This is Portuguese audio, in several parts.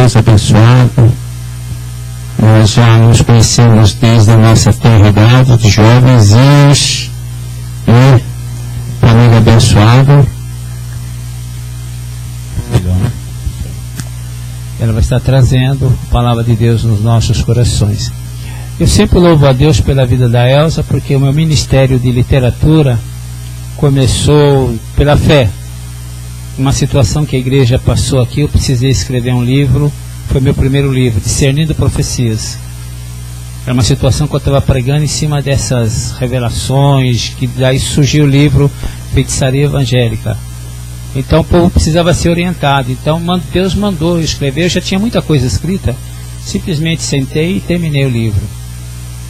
Deus abençoado. Nós já nos conhecemos desde a nossa tenra idade, de jovenzinhos, né? Família abençoada. Ela vai estar trazendo a palavra de Deus nos nossos corações. Eu sempre louvo a Deus pela vida da Elza, porque o meu ministério de literatura começou pela fé. Uma situação que a igreja passou aqui, eu precisei escrever um livro, foi meu primeiro livro, Discernindo Profecias. Era uma situação que eu estava pregando em cima dessas revelações, que daí surgiu o livro Feitiçaria Evangélica. Então o povo precisava ser orientado. Então Deus mandou eu escrever. Eu já tinha muita coisa escrita. Simplesmente sentei e terminei o livro.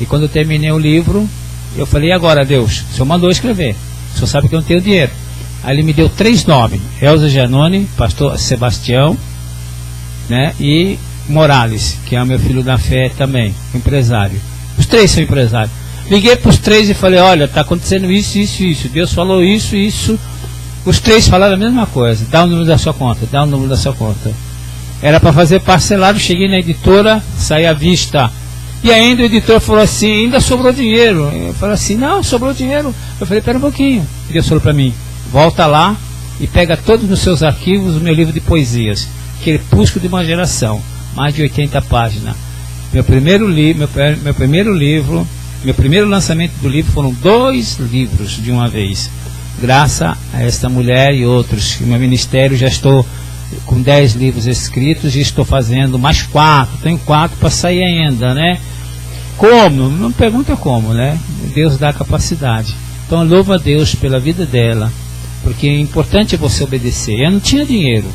E quando eu terminei o livro, eu falei: e agora, Deus? O Senhor mandou escrever. O Senhor sabe que eu não tenho dinheiro. Aí Ele me deu 3 nomes: Elza Giannone, pastor Sebastião, né? E Morales, que é o meu filho da fé também, empresário. Os 3 são empresários. Liguei para os 3 e falei: olha, está acontecendo isso, isso, isso. Deus falou isso, isso. Os 3 falaram a mesma coisa: dá o número da sua conta, dá o número da sua conta. Era para fazer parcelado, cheguei na editora, saí à vista. E ainda o editor falou assim: ainda sobrou dinheiro. Eu falei assim: não, sobrou dinheiro. Eu falei: pera um pouquinho. E Deus falou para mim: volta lá e pega todos nos seus arquivos o meu livro de poesias, Crepúsculo de uma Geração, mais de 80 páginas. Meu primeiro lançamento do livro foram 2 livros de uma vez. Graças a esta mulher e outros, no meu ministério já estou com 10 livros escritos e estou fazendo mais 4, tenho 4 para sair ainda, né? Como? Não pergunta como, né? Deus dá capacidade. Então eu louvo a Deus pela vida dela, porque é importante você obedecer. Eu não tinha dinheiro.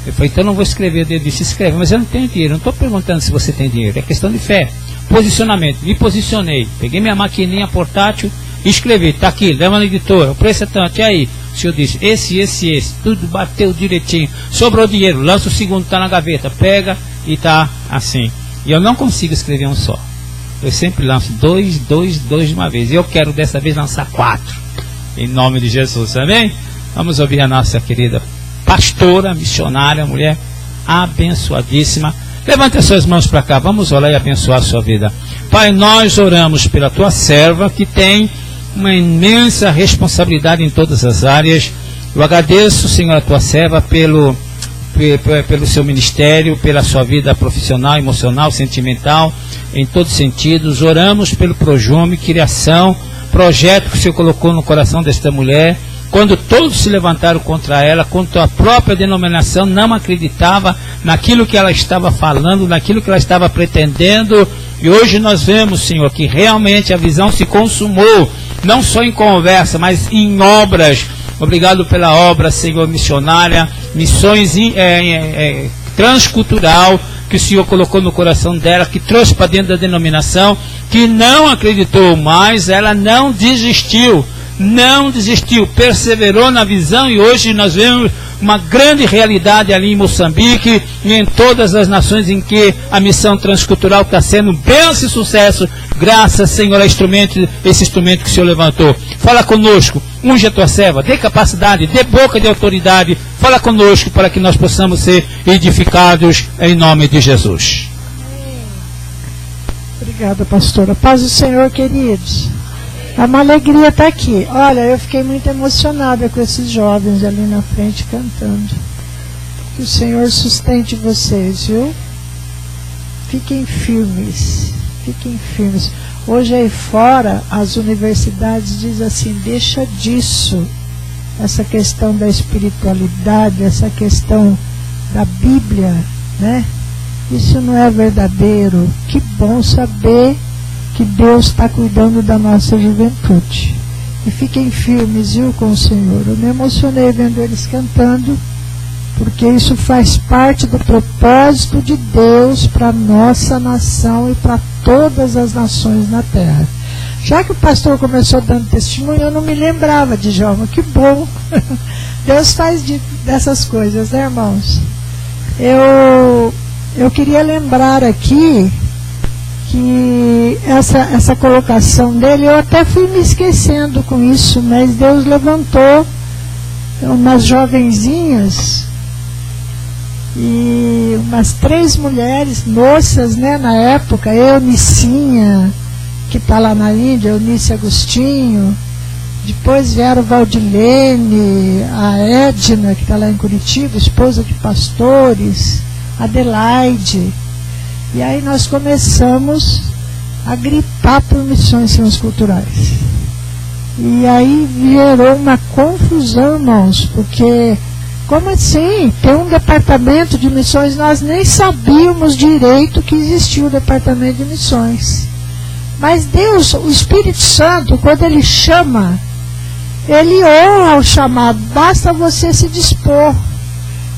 Eu falei: então não vou escrever. Eu disse: escreve, mas eu não tenho dinheiro. Não estou perguntando se você tem dinheiro, é questão de fé. Posicionamento, me posicionei, peguei minha maquininha portátil e escrevi: está aqui, leva no editor, o preço é tanto. E aí? O senhor disse: esse, tudo bateu direitinho, sobrou dinheiro, lança o segundo, está na gaveta, pega e está assim. E eu não consigo escrever um só. Eu sempre lanço 2 de uma vez. E eu quero dessa vez lançar 4. Em nome de Jesus, amém? Vamos ouvir a nossa querida pastora, missionária, mulher abençoadíssima. Levante as suas mãos para cá, vamos orar e abençoar a sua vida. Pai, nós oramos pela tua serva, que tem uma imensa responsabilidade em todas as áreas. Eu agradeço, Senhor, a tua serva pelo seu ministério, pela sua vida profissional, emocional, sentimental, em todos os sentidos. Oramos pelo Projume, criação, projeto que o Senhor colocou no coração desta mulher. Quando todos se levantaram contra ela, contra a própria denominação, não acreditava naquilo que ela estava falando, naquilo que ela estava pretendendo. E hoje nós vemos, Senhor, que realmente a visão se consumou, não só em conversa, mas em obras. Obrigado pela obra, Senhor, missionária, missões transcultural, que o Senhor colocou no coração dela, que trouxe para dentro da denominação, que não acreditou, mas ela não desistiu, perseverou na visão, e hoje nós vemos uma grande realidade ali em Moçambique e em todas as nações em que a missão transcultural está sendo bênção e sucesso, graças, Senhor, a esse instrumento que o Senhor levantou. Fala conosco, unge a tua serva, dê capacidade, dê boca de autoridade, fala conosco para que nós possamos ser edificados em nome de Jesus. Obrigada, pastora. Paz do Senhor, queridos. É uma alegria estar aqui. Olha, eu fiquei muito emocionada com esses jovens ali na frente cantando. Que o Senhor sustente vocês, viu? Fiquem firmes. Fiquem firmes. Hoje aí fora, as universidades dizem assim: deixa disso. Essa questão da espiritualidade, essa questão da Bíblia, né? Isso não é verdadeiro. Que bom saber que Deus está cuidando da nossa juventude. E fiquem firmes, viu, com o Senhor. Eu me emocionei vendo eles cantando, porque isso faz parte do propósito de Deus para a nossa nação e para todas as nações na terra. Já que o pastor começou dando testemunho, eu não me lembrava de Djalma. Que bom! Deus faz dessas coisas, né, irmãos? Eu queria lembrar aqui que essa colocação dele, eu até fui me esquecendo com isso, mas Deus levantou umas jovenzinhas e umas 3 mulheres, moças, né, na época, Eunicinha, que está lá na Índia, Eunice Agostinho, depois vieram Valdilene, a Edna, que está lá em Curitiba, esposa de pastores, Adelaide. E aí nós começamos a gritar por missões transculturais. E aí gerou uma confusão, irmãos, porque, como assim? Tem um departamento de missões, nós nem sabíamos direito que existia o departamento de missões. Mas Deus, o Espírito Santo, quando Ele chama, Ele honra o chamado, basta você se dispor.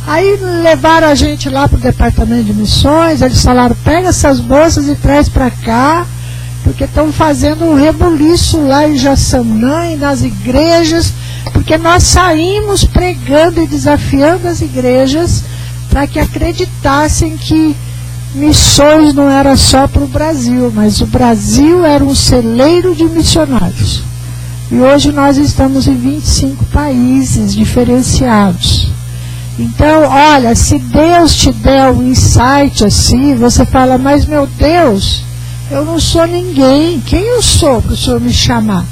Aí levaram a gente lá para o departamento de missões, eles falaram, pega essas bolsas e traz para cá, porque estão fazendo um rebuliço lá em Jaçanã e nas igrejas, porque nós saímos pregando e desafiando as igrejas para que acreditassem que missões não era só para o Brasil, mas o Brasil era um celeiro de missionários. E hoje nós estamos em 25 países diferenciados. Então, olha, se Deus te der um insight assim, você fala, mas meu Deus, eu não sou ninguém. Quem eu sou para o Senhor me chamar?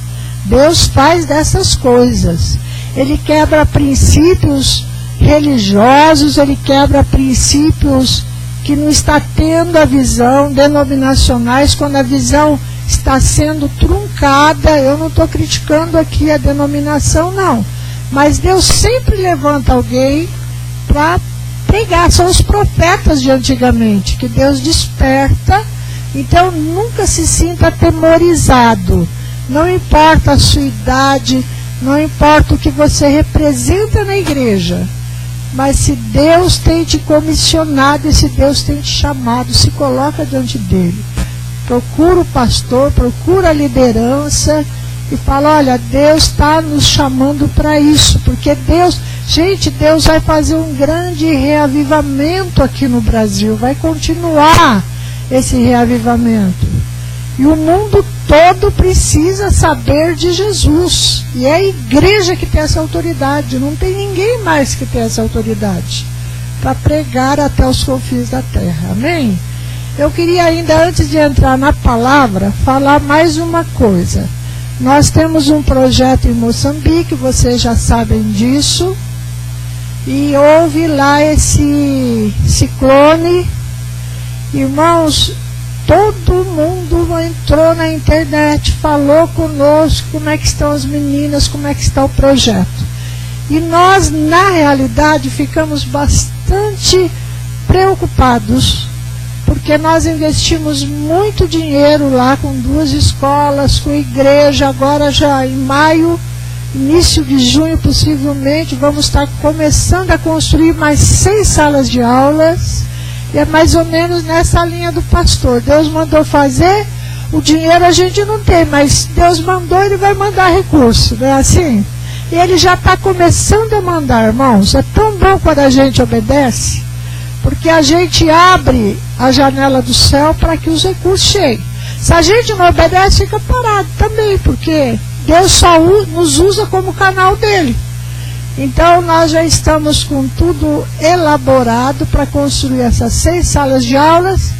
Deus faz dessas coisas. Ele quebra princípios religiosos, Ele quebra princípios que não está tendo a visão, denominacionais, quando a visão está sendo truncada. Eu não estou criticando aqui a denominação, não. Mas Deus sempre levanta alguém para pregar. São os profetas de antigamente, que Deus desperta. Então nunca se sinta atemorizado. Não importa a sua idade, não importa o que você representa na igreja. Mas se Deus tem te comissionado, e se Deus tem te chamado, se coloca diante dele. Procura o pastor, procura a liderança e fala, olha, Deus está nos chamando para isso. Porque Deus, gente, Deus vai fazer um grande reavivamento aqui no Brasil. Vai continuar esse reavivamento. E o mundo todo precisa saber de Jesus. E é a igreja que tem essa autoridade. Não tem ninguém mais que tem essa autoridade para pregar até os confins da terra. Amém? Eu queria ainda, antes de entrar na palavra, falar mais uma coisa. Nós temos um projeto em Moçambique, vocês já sabem disso. E houve lá esse ciclone. Irmãos, todo mundo entrou na internet, falou conosco como é que estão as meninas, como é que está o projeto. E nós, na realidade, ficamos bastante preocupados, porque nós investimos muito dinheiro lá com 2 escolas, com igreja. Agora já em maio, início de junho possivelmente, vamos estar começando a construir mais 6 salas de aulas. E é mais ou menos nessa linha do pastor. Deus mandou fazer, o dinheiro a gente não tem, mas Deus mandou, Ele vai mandar recurso, não é assim? E Ele já está começando a mandar, irmãos. É tão bom quando a gente obedece, porque a gente abre a janela do céu para que os recursos cheguem. Se a gente não obedece, fica parado também, porque Deus só nos usa como canal dele. Então nós já estamos com tudo elaborado para construir essas 6 salas de aulas,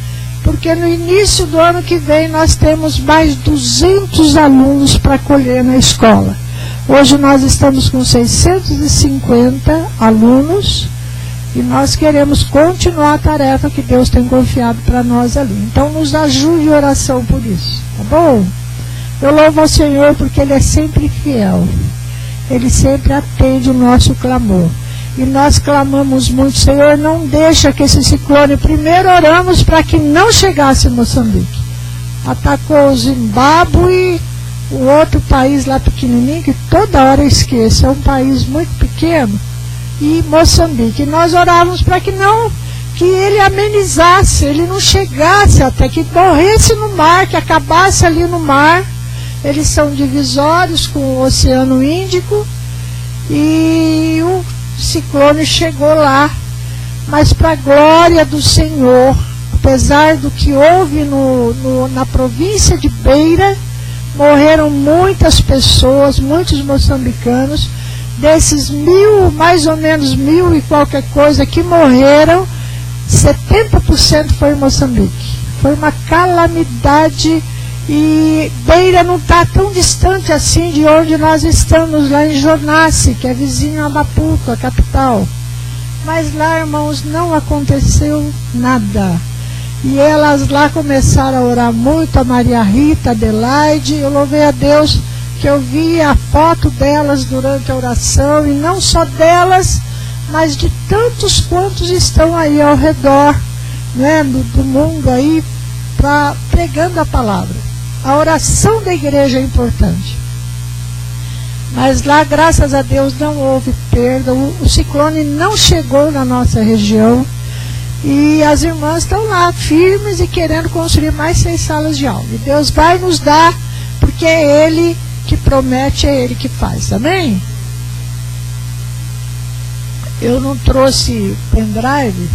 porque no início do ano que vem nós temos mais 200 alunos para acolher na escola. Hoje nós estamos com 650 alunos e nós queremos continuar a tarefa que Deus tem confiado para nós ali. Então nos ajude em oração por isso, tá bom? Eu louvo ao Senhor porque Ele é sempre fiel. Ele sempre atende o nosso clamor. E nós clamamos muito, Senhor, não deixa que esse ciclone, primeiro oramos para que não chegasse em Moçambique. Atacou o Zimbábue, o outro país lá pequenininho, que toda hora eu esqueço, é um país muito pequeno, e Moçambique. E nós orávamos para que ele amenizasse, ele não chegasse até que morresse no mar, que acabasse ali no mar. Eles são divisórios com o Oceano Índico e o ciclone chegou lá. Mas para a glória do Senhor, apesar do que houve na província de Beira, morreram muitas pessoas, muitos moçambicanos. Desses 1000, mais ou menos 1000 e qualquer coisa que morreram, 70% foi em Moçambique. Foi uma calamidade, e Beira não está tão distante assim de onde nós estamos, lá em Jonasse, que é vizinho a Maputo, a capital. Mas lá, irmãos, não aconteceu nada. E elas lá começaram a orar muito, a Maria Rita, a Adelaide. Eu louvei a Deus que eu vi a foto delas durante a oração, e não só delas, mas de tantos quantos estão aí ao redor, né, do mundo aí, pregando a palavra. A oração da igreja é importante. Mas lá, graças a Deus, não houve perda. O ciclone não chegou na nossa região. E as irmãs estão lá, firmes e querendo construir mais 6 salas de aula. E Deus vai nos dar, porque é Ele que promete, é Ele que faz. Amém? Eu não trouxe pendrive,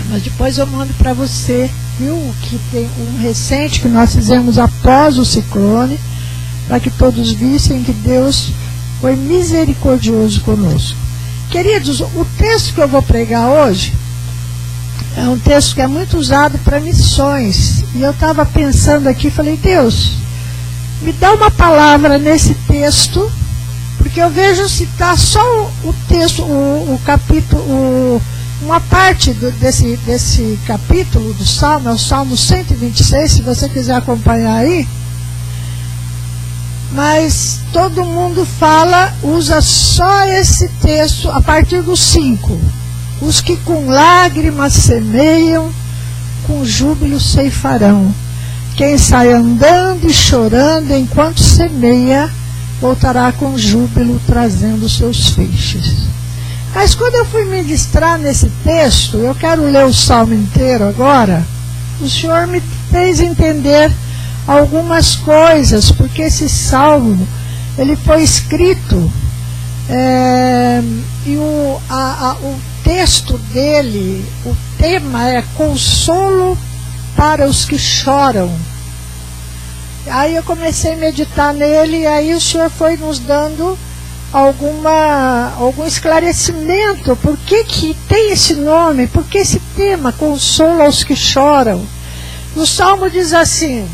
mas depois eu mando para você, viu? Que tem um recente que nós fizemos após o ciclone, para que todos vissem que Deus foi misericordioso conosco. Queridos, o texto que eu vou pregar hoje é um texto que é muito usado para missões. E eu estava pensando aqui, falei, Deus, me dá uma palavra nesse texto, porque eu vejo citar só o texto, o capítulo, uma parte desse capítulo do Salmo, é o Salmo 126, se você quiser acompanhar aí. Mas todo mundo usa só esse texto a partir do 5. Os que com lágrimas semeiam, com júbilo ceifarão. Quem sai andando e chorando enquanto semeia, voltará com júbilo trazendo seus feixes. Mas quando eu fui ministrar nesse texto, eu quero ler o salmo inteiro agora, o Senhor me fez entender algumas coisas, porque esse salmo, ele foi escrito, e o texto dele, o tema é consolo para os que choram. Aí eu comecei a meditar nele, e aí o Senhor foi nos dando algum esclarecimento. Por que tem esse nome? Por que esse tema, consolo aos que choram? O Salmo diz assim: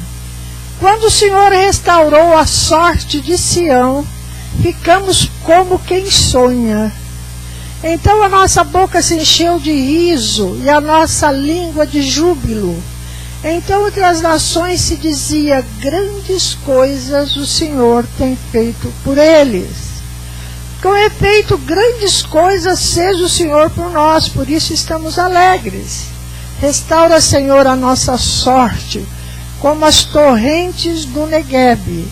quando o Senhor restaurou a sorte de Sião, ficamos como quem sonha. Então a nossa boca se encheu de riso e a nossa língua de júbilo. Então entre as nações se dizia: grandes coisas o Senhor tem feito por eles. Com efeito, grandes coisas fez o Senhor por nós, por isso estamos alegres. Restaura, Senhor, a nossa sorte, como as torrentes do Neguebe.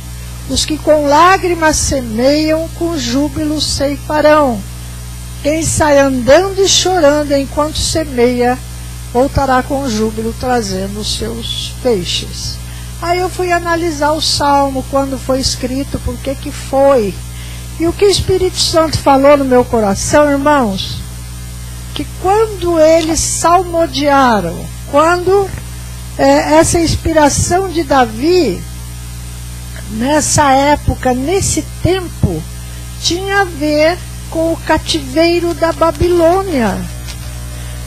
Os que com lágrimas semeiam, com júbilo ceifarão. Quem sai andando e chorando enquanto semeia, voltará com júbilo trazendo os seus feixes. Aí eu fui analisar o Salmo, quando foi escrito, por que foi. E o que o Espírito Santo falou no meu coração, irmãos, que quando eles salmodiaram, quando essa inspiração de Davi, nessa época, nesse tempo, tinha a ver com o cativeiro da Babilônia.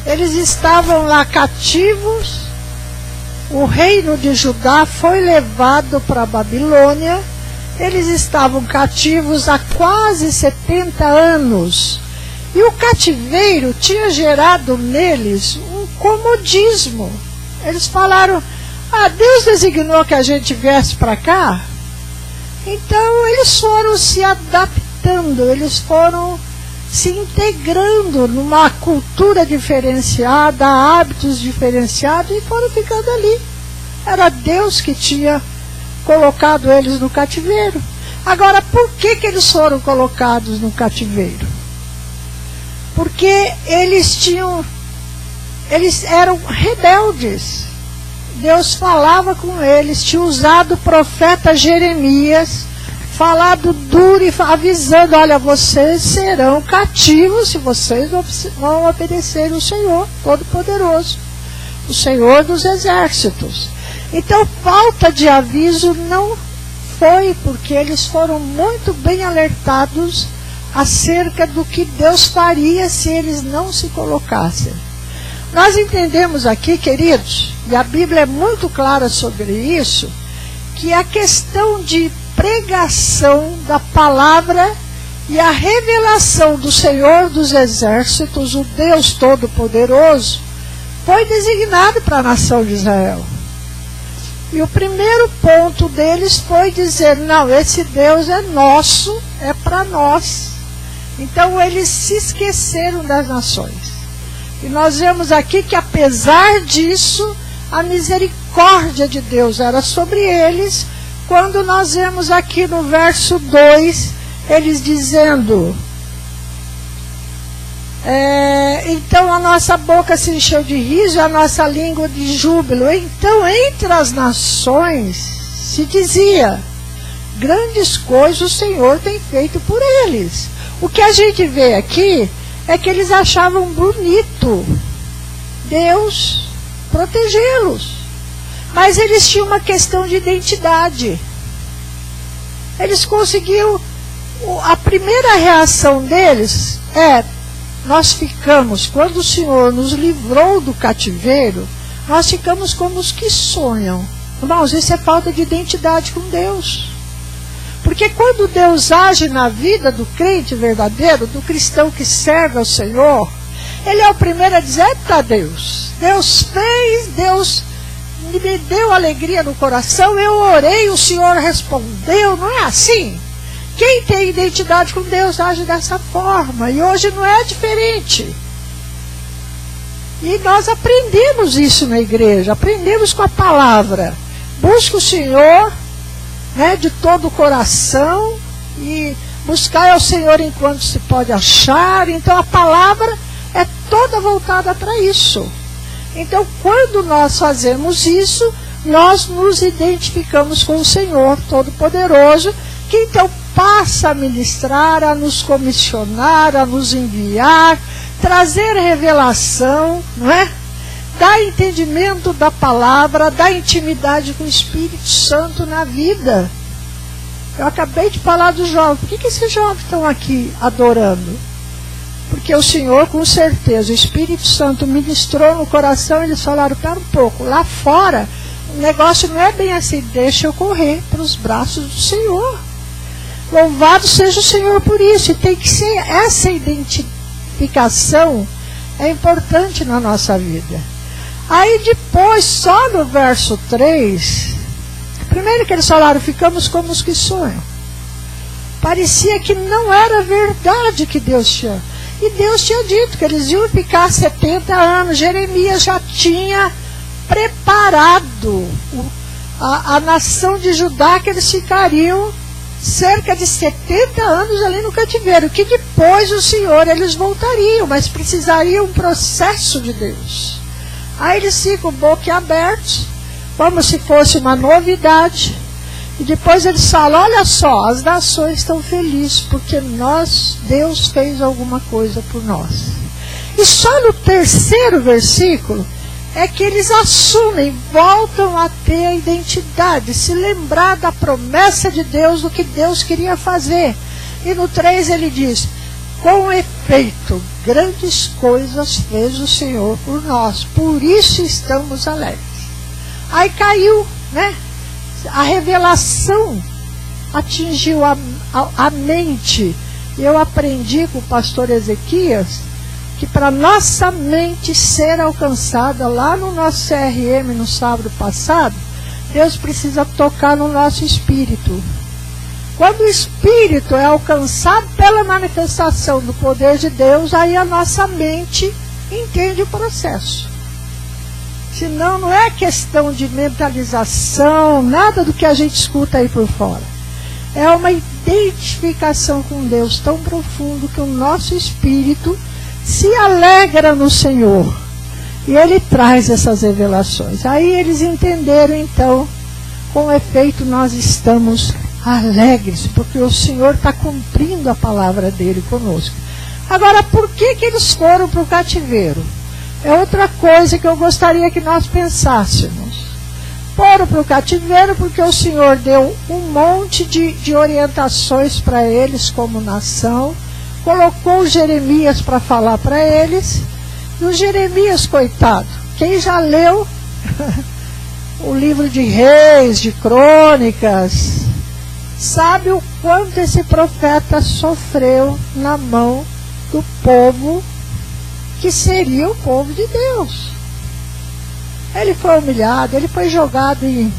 Eles estavam lá cativos, o reino de Judá foi levado para a Babilônia, eles estavam cativos há quase 70 anos. E o cativeiro tinha gerado neles um comodismo. Eles falaram: Deus designou que a gente viesse para cá. Então eles foram se adaptando, eles foram se integrando numa cultura diferenciada, hábitos diferenciados, e foram ficando ali. Era Deus que tinha colocado eles no cativeiro. Agora, por que eles foram colocados no cativeiro? Porque eles eram rebeldes. Deus falava com eles, tinha usado o profeta Jeremias, falado duro e avisando: olha, vocês serão cativos se vocês não obedecerem o Senhor Todo-Poderoso, o Senhor dos Exércitos. Então, falta de aviso não foi, porque eles foram muito bem alertados acerca do que Deus faria se eles não se colocassem. Nós entendemos aqui, queridos, e a Bíblia é muito clara sobre isso, que a questão de pregação da palavra e a revelação do Senhor dos Exércitos, o Deus Todo-Poderoso, foi designado para a nação de Israel. E o primeiro ponto deles foi dizer, não, esse Deus é nosso, é para nós. Então eles se esqueceram das nações. E nós vemos aqui que apesar disso, a misericórdia de Deus era sobre eles, quando nós vemos aqui no verso 2, eles dizendo, então a nossa boca se encheu de riso e a nossa língua de júbilo. Então entre as nações se dizia, grandes coisas o Senhor tem feito por eles. O que a gente vê aqui é que eles achavam bonito Deus protegê-los. Mas eles tinham uma questão de identidade. Eles conseguiram, a primeira reação deles nós ficamos, quando o Senhor nos livrou do cativeiro, nós ficamos como os que sonham. Irmãos, isso é falta de identidade com Deus. Porque quando Deus age na vida do crente verdadeiro, do cristão que serve ao Senhor, ele é o primeiro a dizer, eita Deus, Deus fez, Deus me deu alegria no coração, eu orei, o Senhor respondeu, não é assim? Quem tem identidade com Deus age dessa forma, e hoje não é diferente. E nós aprendemos isso na igreja, aprendemos com a palavra. Busca o Senhor, de todo o coração, e buscar ao Senhor enquanto se pode achar. Então a palavra é toda voltada para isso. Então quando nós fazemos isso, nós nos identificamos com o Senhor Todo-Poderoso, que então passa a ministrar, a nos comissionar, a nos enviar, trazer revelação, não é? Dar entendimento da palavra, dar intimidade com o Espírito Santo na vida. Eu acabei de falar dos jovens. Por que esses jovens estão aqui adorando? Porque o Senhor, com certeza, o Espírito Santo ministrou no coração, e eles falaram, pera um pouco, lá fora, o negócio não é bem assim, deixa eu correr para os braços do Senhor. Louvado seja o Senhor por isso. E tem que ser essa identificação, é importante na nossa vida. Aí depois, só no verso 3, primeiro que eles falaram, ficamos como os que sonham. Parecia que não era verdade que Deus tinha. E Deus tinha dito que eles iam ficar 70 anos. Jeremias já tinha preparado a nação de Judá, que eles ficariam cerca de 70 anos ali no cativeiro, que depois o Senhor, eles voltariam, mas precisaria um processo de Deus. Aí eles ficam boquiabertos, como se fosse uma novidade, e depois eles falam, olha só, as nações estão felizes, porque Deus fez alguma coisa por nós. E só no terceiro versículo, é que eles assumem, voltam a ter a identidade, se lembrar da promessa de Deus, do que Deus queria fazer. E no 3 ele diz, com efeito, grandes coisas fez o Senhor por nós, por isso estamos alegres. Aí caiu, a revelação atingiu a mente. Eu aprendi com o pastor Ezequias, que para nossa mente ser alcançada lá no nosso CRM no sábado passado, Deus precisa tocar no nosso espírito. Quando o espírito é alcançado pela manifestação do poder de Deus, aí a nossa mente entende o processo. Senão não é questão de mentalização, nada do que a gente escuta aí por fora. É uma identificação com Deus tão profundo que o nosso espírito se alegra no Senhor, e Ele traz essas revelações. Aí eles entenderam, então, com efeito nós estamos alegres, porque o Senhor está cumprindo a palavra dele conosco. Agora, por que eles foram para o cativeiro? É outra coisa que eu gostaria que nós pensássemos. Foram para o cativeiro porque o Senhor deu um monte de orientações para eles como nação, colocou Jeremias para falar para eles, E o Jeremias, coitado, quem já leu o livro de Reis, de Crônicas, sabe o quanto esse profeta sofreu na mão do povo que seria o povo de Deus. Ele foi humilhado, ele foi jogado em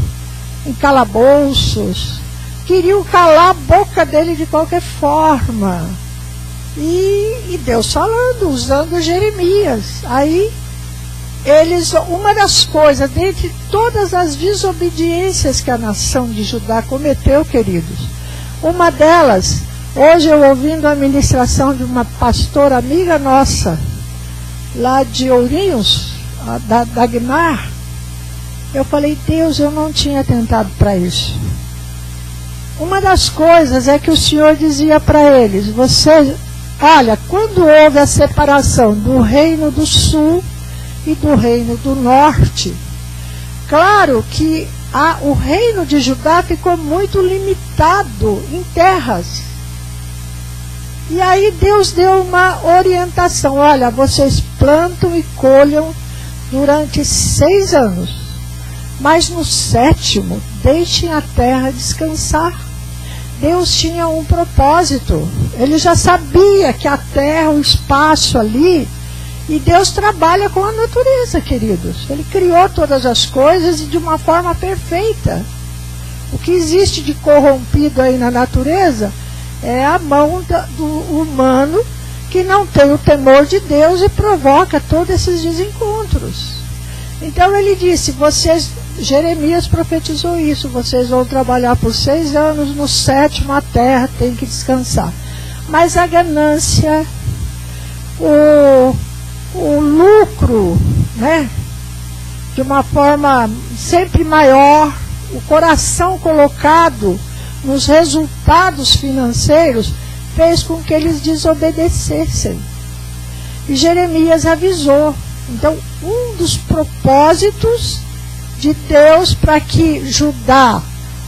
calabouços, queriam calar a boca dele de qualquer forma. E Deus falando, usando Jeremias. Aí, uma das coisas, dentre todas as desobediências que a nação de Judá cometeu, queridos, uma delas, hoje eu ouvindo a ministração de uma pastora amiga nossa, lá de Ourinhos, da Guimar, eu falei, Deus, eu não tinha tentado para isso. Uma das coisas é que o Senhor dizia para eles, olha, quando houve a separação do reino do sul e do reino do norte, claro que o reino de Judá ficou muito limitado em terras. E aí Deus deu uma orientação, olha, vocês plantam e colham durante 6 anos. Mas no 7º, deixem a terra descansar. Deus tinha um propósito. Ele já sabia que a terra, o espaço ali, e Deus trabalha com a natureza, queridos. Ele criou todas as coisas e de uma forma perfeita. O que existe de corrompido aí na natureza é a mão do humano que não tem o temor de Deus e provoca todos esses desencontros. Então ele disse, Jeremias profetizou isso, vocês vão trabalhar por 6 anos, no 7º a terra tem que descansar. Mas a ganância, o lucro, né, de uma forma sempre maior, o coração colocado nos resultados financeiros, fez com que eles desobedecessem. E Jeremias avisou. Então, um dos propósitos de Deus para que Judá,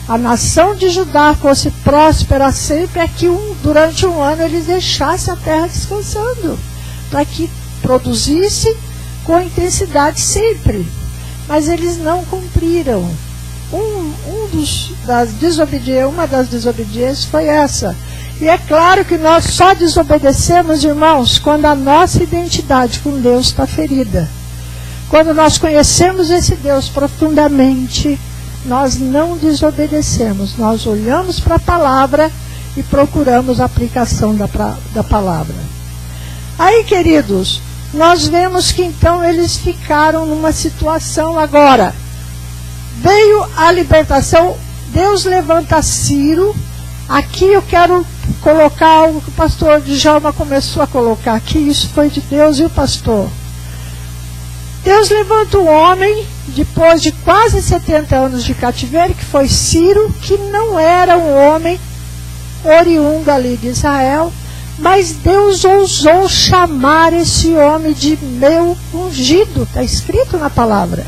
a nação de Judá, fosse próspera sempre é que durante um ano eles deixassem a terra descansando, para que produzisse com intensidade sempre. Mas eles não cumpriram. Uma das desobediências foi essa. E é claro que nós só desobedecemos, irmãos, quando a nossa identidade com Deus está ferida. Quando nós conhecemos esse Deus profundamente, nós não desobedecemos. Nós olhamos para a palavra e procuramos a aplicação da palavra. Aí, queridos, nós vemos que então eles ficaram numa situação agora. Veio a libertação, Deus levanta Ciro. Aqui eu quero colocar algo que o pastor Djalma começou a colocar aqui, isso foi de Deus, viu, pastor? Deus levanta um homem, depois de quase 70 anos de cativeiro, que foi Ciro, que não era um homem oriundo ali de Israel, mas Deus ousou chamar esse homem de meu ungido, está escrito na palavra.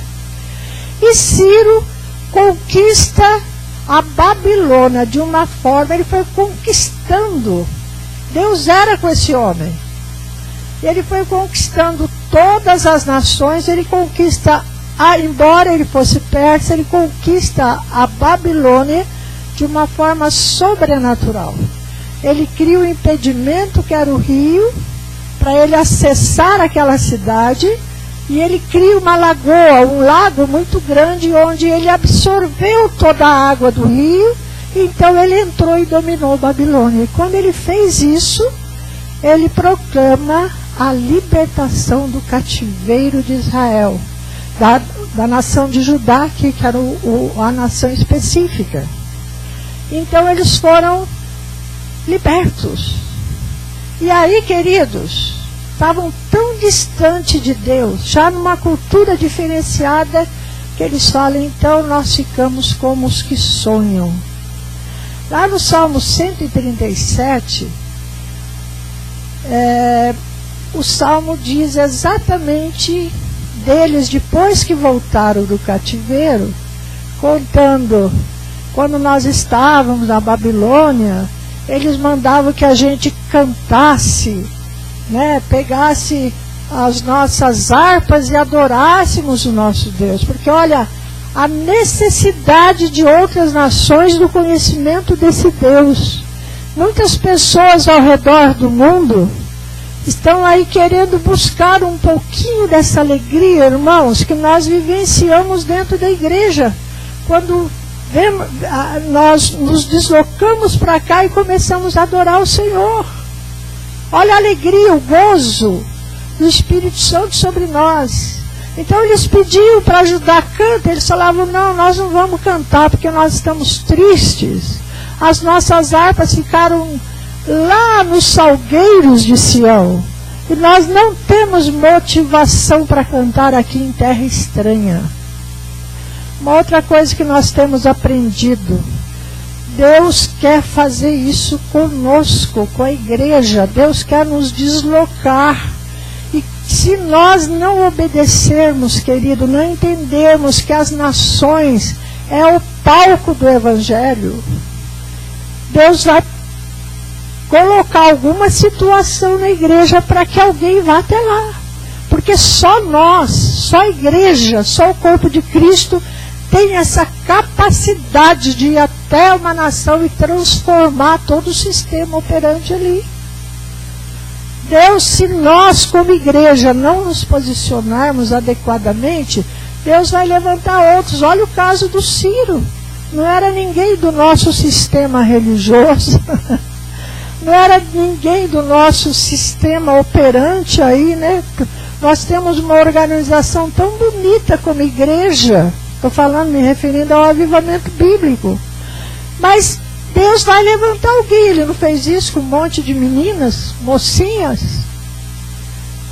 E Ciro conquista a Babilônia de uma forma, ele foi conquistando. Deus era com esse homem. Ele foi conquistando todas as nações, ele conquista, embora ele fosse persa, ele conquista a Babilônia de uma forma sobrenatural. Ele cria um impedimento que era o rio, para ele acessar aquela cidade, e ele cria uma lagoa, um lago muito grande, onde ele absorveu toda a água do rio, então ele entrou e dominou Babilônia. E quando ele fez isso, ele proclama a libertação do cativeiro de Israel, da nação de Judá, que era a nação específica. Então eles foram libertos. E aí, queridos, estavam tão distante de Deus, já numa cultura diferenciada, que eles falam, então nós ficamos como os que sonham. Lá no Salmo 137, o Salmo diz exatamente deles, depois que voltaram do cativeiro, contando, quando nós estávamos na Babilônia, eles mandavam que a gente cantasse, né, pegasse as nossas harpas e adorássemos o nosso Deus. Porque olha, a necessidade de outras nações do conhecimento desse Deus. Muitas pessoas ao redor do mundo estão aí querendo buscar um pouquinho dessa alegria, irmãos, que nós vivenciamos dentro da igreja. Quando nós nos deslocamos para cá e começamos a adorar o Senhor. Olha a alegria, o gozo do Espírito Santo sobre nós. Então eles pediam para ajudar, canta. Eles falavam, não, nós não vamos cantar porque nós estamos tristes. As nossas harpas ficaram lá nos salgueiros de Sião. E nós não temos motivação para cantar aqui em terra estranha. Uma outra coisa que nós temos aprendido, Deus quer fazer isso conosco, com a igreja. Deus quer nos deslocar. E se nós não obedecermos, querido, não entendermos que as nações é o palco do Evangelho, Deus vai colocar alguma situação na igreja para que alguém vá até lá. Porque só nós, só a igreja, só o corpo de Cristo tem essa capacidade de ir até uma nação e transformar todo o sistema operante ali. Deus, se nós como igreja não nos posicionarmos adequadamente, Deus vai levantar outros. Olha o caso do Ciro. Não era ninguém do nosso sistema religioso, não era ninguém do nosso sistema operante aí, né? Nós temos uma organização tão bonita como igreja. Estou falando, me referindo ao avivamento bíblico. Mas Deus vai levantar alguém. Ele não fez isso com um monte de meninas, mocinhas,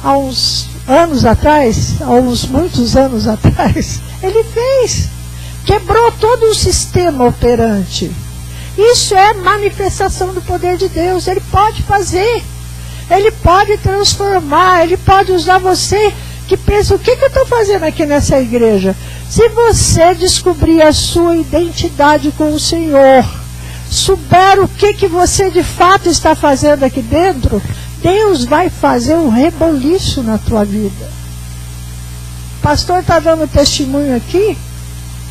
há uns anos atrás, há uns muitos anos atrás. Ele fez. Quebrou todo o sistema operante. Isso é manifestação do poder de Deus. Ele pode fazer. Ele pode transformar. Ele pode usar você que pensa, o que eu estou fazendo aqui nessa igreja? Se você descobrir a sua identidade com o Senhor, souber o que você de fato está fazendo aqui dentro, Deus vai fazer um reboliço na tua vida. O pastor está dando testemunho aqui,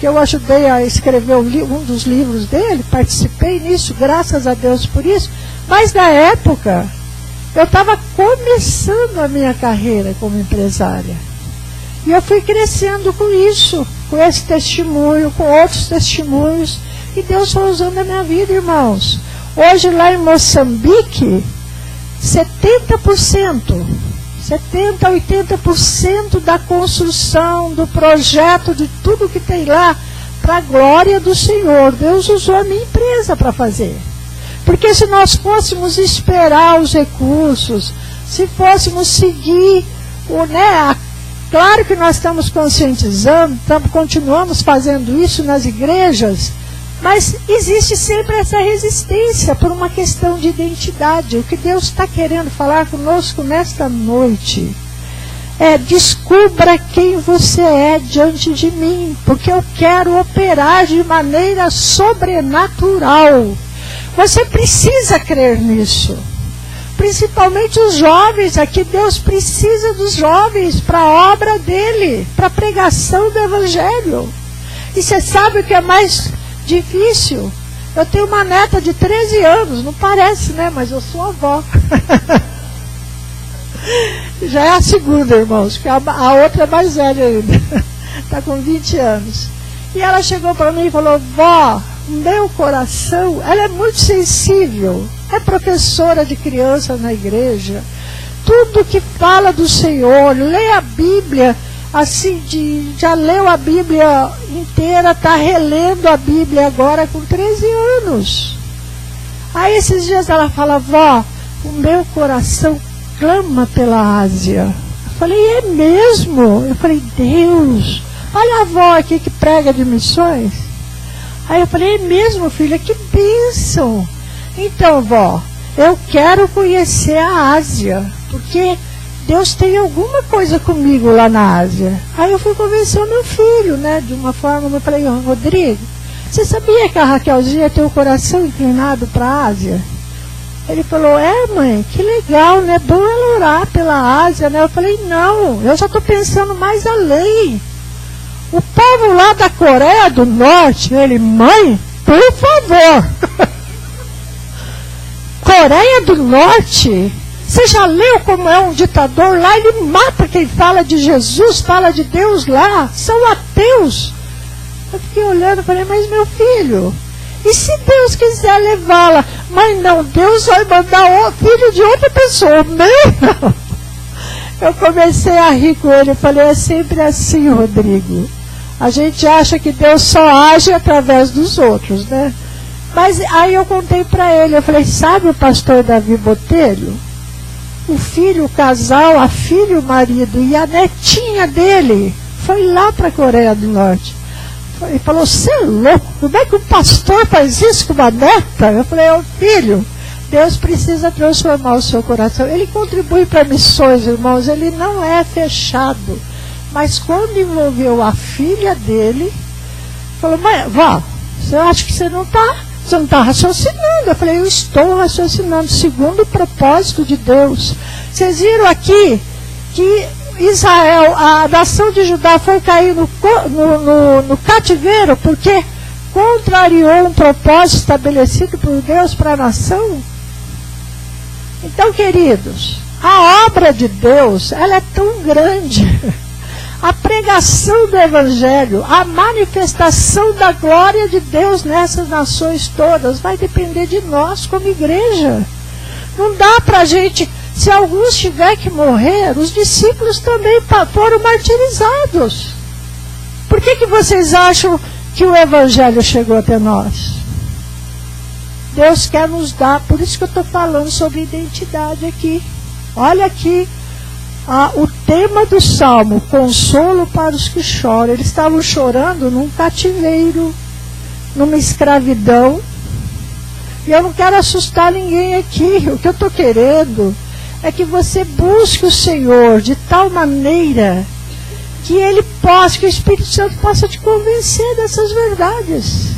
que eu ajudei a escrever um dos livros dele, participei nisso, graças a Deus por isso. Mas na época, eu estava começando a minha carreira como empresária. E eu fui crescendo com isso, com esse testemunho, com outros testemunhos. E Deus foi usando a minha vida, irmãos. Hoje lá em Moçambique, 70%, 70% a 80% da construção, do projeto, de tudo que tem lá, para a glória do Senhor. Deus usou a minha empresa para fazer. Porque se nós fôssemos esperar os recursos, se fôssemos seguir, claro que nós estamos conscientizando, continuamos fazendo isso nas igrejas, mas existe sempre essa resistência por uma questão de identidade. O que Deus está querendo falar conosco nesta noite é: descubra quem você é diante de mim, porque eu quero operar de maneira sobrenatural. Você precisa crer nisso. Principalmente os jovens aqui, Deus precisa dos jovens para a obra dele, para a pregação do Evangelho. E você sabe o que é mais difícil? Eu tenho uma neta de 13 anos, não parece, né? Mas eu sou avó. Já é a segunda, irmãos, porque a outra é mais velha ainda. Está com 20 anos. E ela chegou para mim e falou: vó, meu coração, ela é muito sensível, é professora de criança na igreja, tudo que fala do Senhor, lê a Bíblia, assim, já leu a Bíblia inteira, está relendo a Bíblia agora com 13 anos. Aí esses dias ela fala: vó, o meu coração clama pela Ásia. Eu falei: é mesmo? Eu falei: Deus, olha a avó aqui que prega de missões. Aí eu falei: é mesmo, filha? Que bênção! Então, vó, eu quero conhecer a Ásia, porque Deus tem alguma coisa comigo lá na Ásia. Aí eu fui convencer o meu filho, né? De uma forma, eu falei: Rodrigo, você sabia que a Raquelzinha tem o coração inclinado para a Ásia? Ele falou, mãe, que legal, né? Bom ela orar pela Ásia, né? Eu falei, não, eu já estou pensando mais além. O povo lá da Coreia do Norte, ele, mãe, por favor. Coreia do Norte, você já leu como é um ditador lá? Ele mata quem fala de Jesus, fala de Deus lá, são ateus. Eu fiquei olhando e falei, mas meu filho, e se Deus quiser levá-la? Mas não, Deus vai mandar o filho de outra pessoa, o meu não. Eu comecei a rir com ele, eu falei, é sempre assim, Rodrigo. A gente acha que Deus só age através dos outros, né? Mas aí eu contei para ele, eu falei, sabe o pastor Davi Botelho? O filho, o casal, a filha, o marido e a netinha dele foi lá para a Coreia do Norte. Ele falou, você é louco? Como é que um pastor faz isso com uma neta? Eu falei, filho, Deus precisa transformar o seu coração. Ele contribui para missões, irmãos, ele não é fechado. Mas quando envolveu a filha dele, falou, mãe, vó, você acha que você não está raciocinando? Eu falei, eu estou raciocinando segundo o propósito de Deus. Vocês viram aqui que Israel, a nação de Judá foi cair no cativeiro porque contrariou um propósito estabelecido por Deus para a nação? Então, queridos, a obra de Deus, ela é tão grande. A pregação do Evangelho, a manifestação da glória de Deus nessas nações todas, vai depender de nós como igreja. Não dá para a gente, se alguns tiver que morrer, os discípulos também foram martirizados. Por que vocês acham que o Evangelho chegou até nós? Deus quer nos dar, por isso que eu estou falando sobre identidade aqui. Olha aqui. O tema do Salmo, consolo para os que choram. Eles estavam chorando num cativeiro, numa escravidão. E eu não quero assustar ninguém aqui. O que eu estou querendo é que você busque o Senhor de tal maneira que Ele possa, que o Espírito Santo possa te convencer dessas verdades.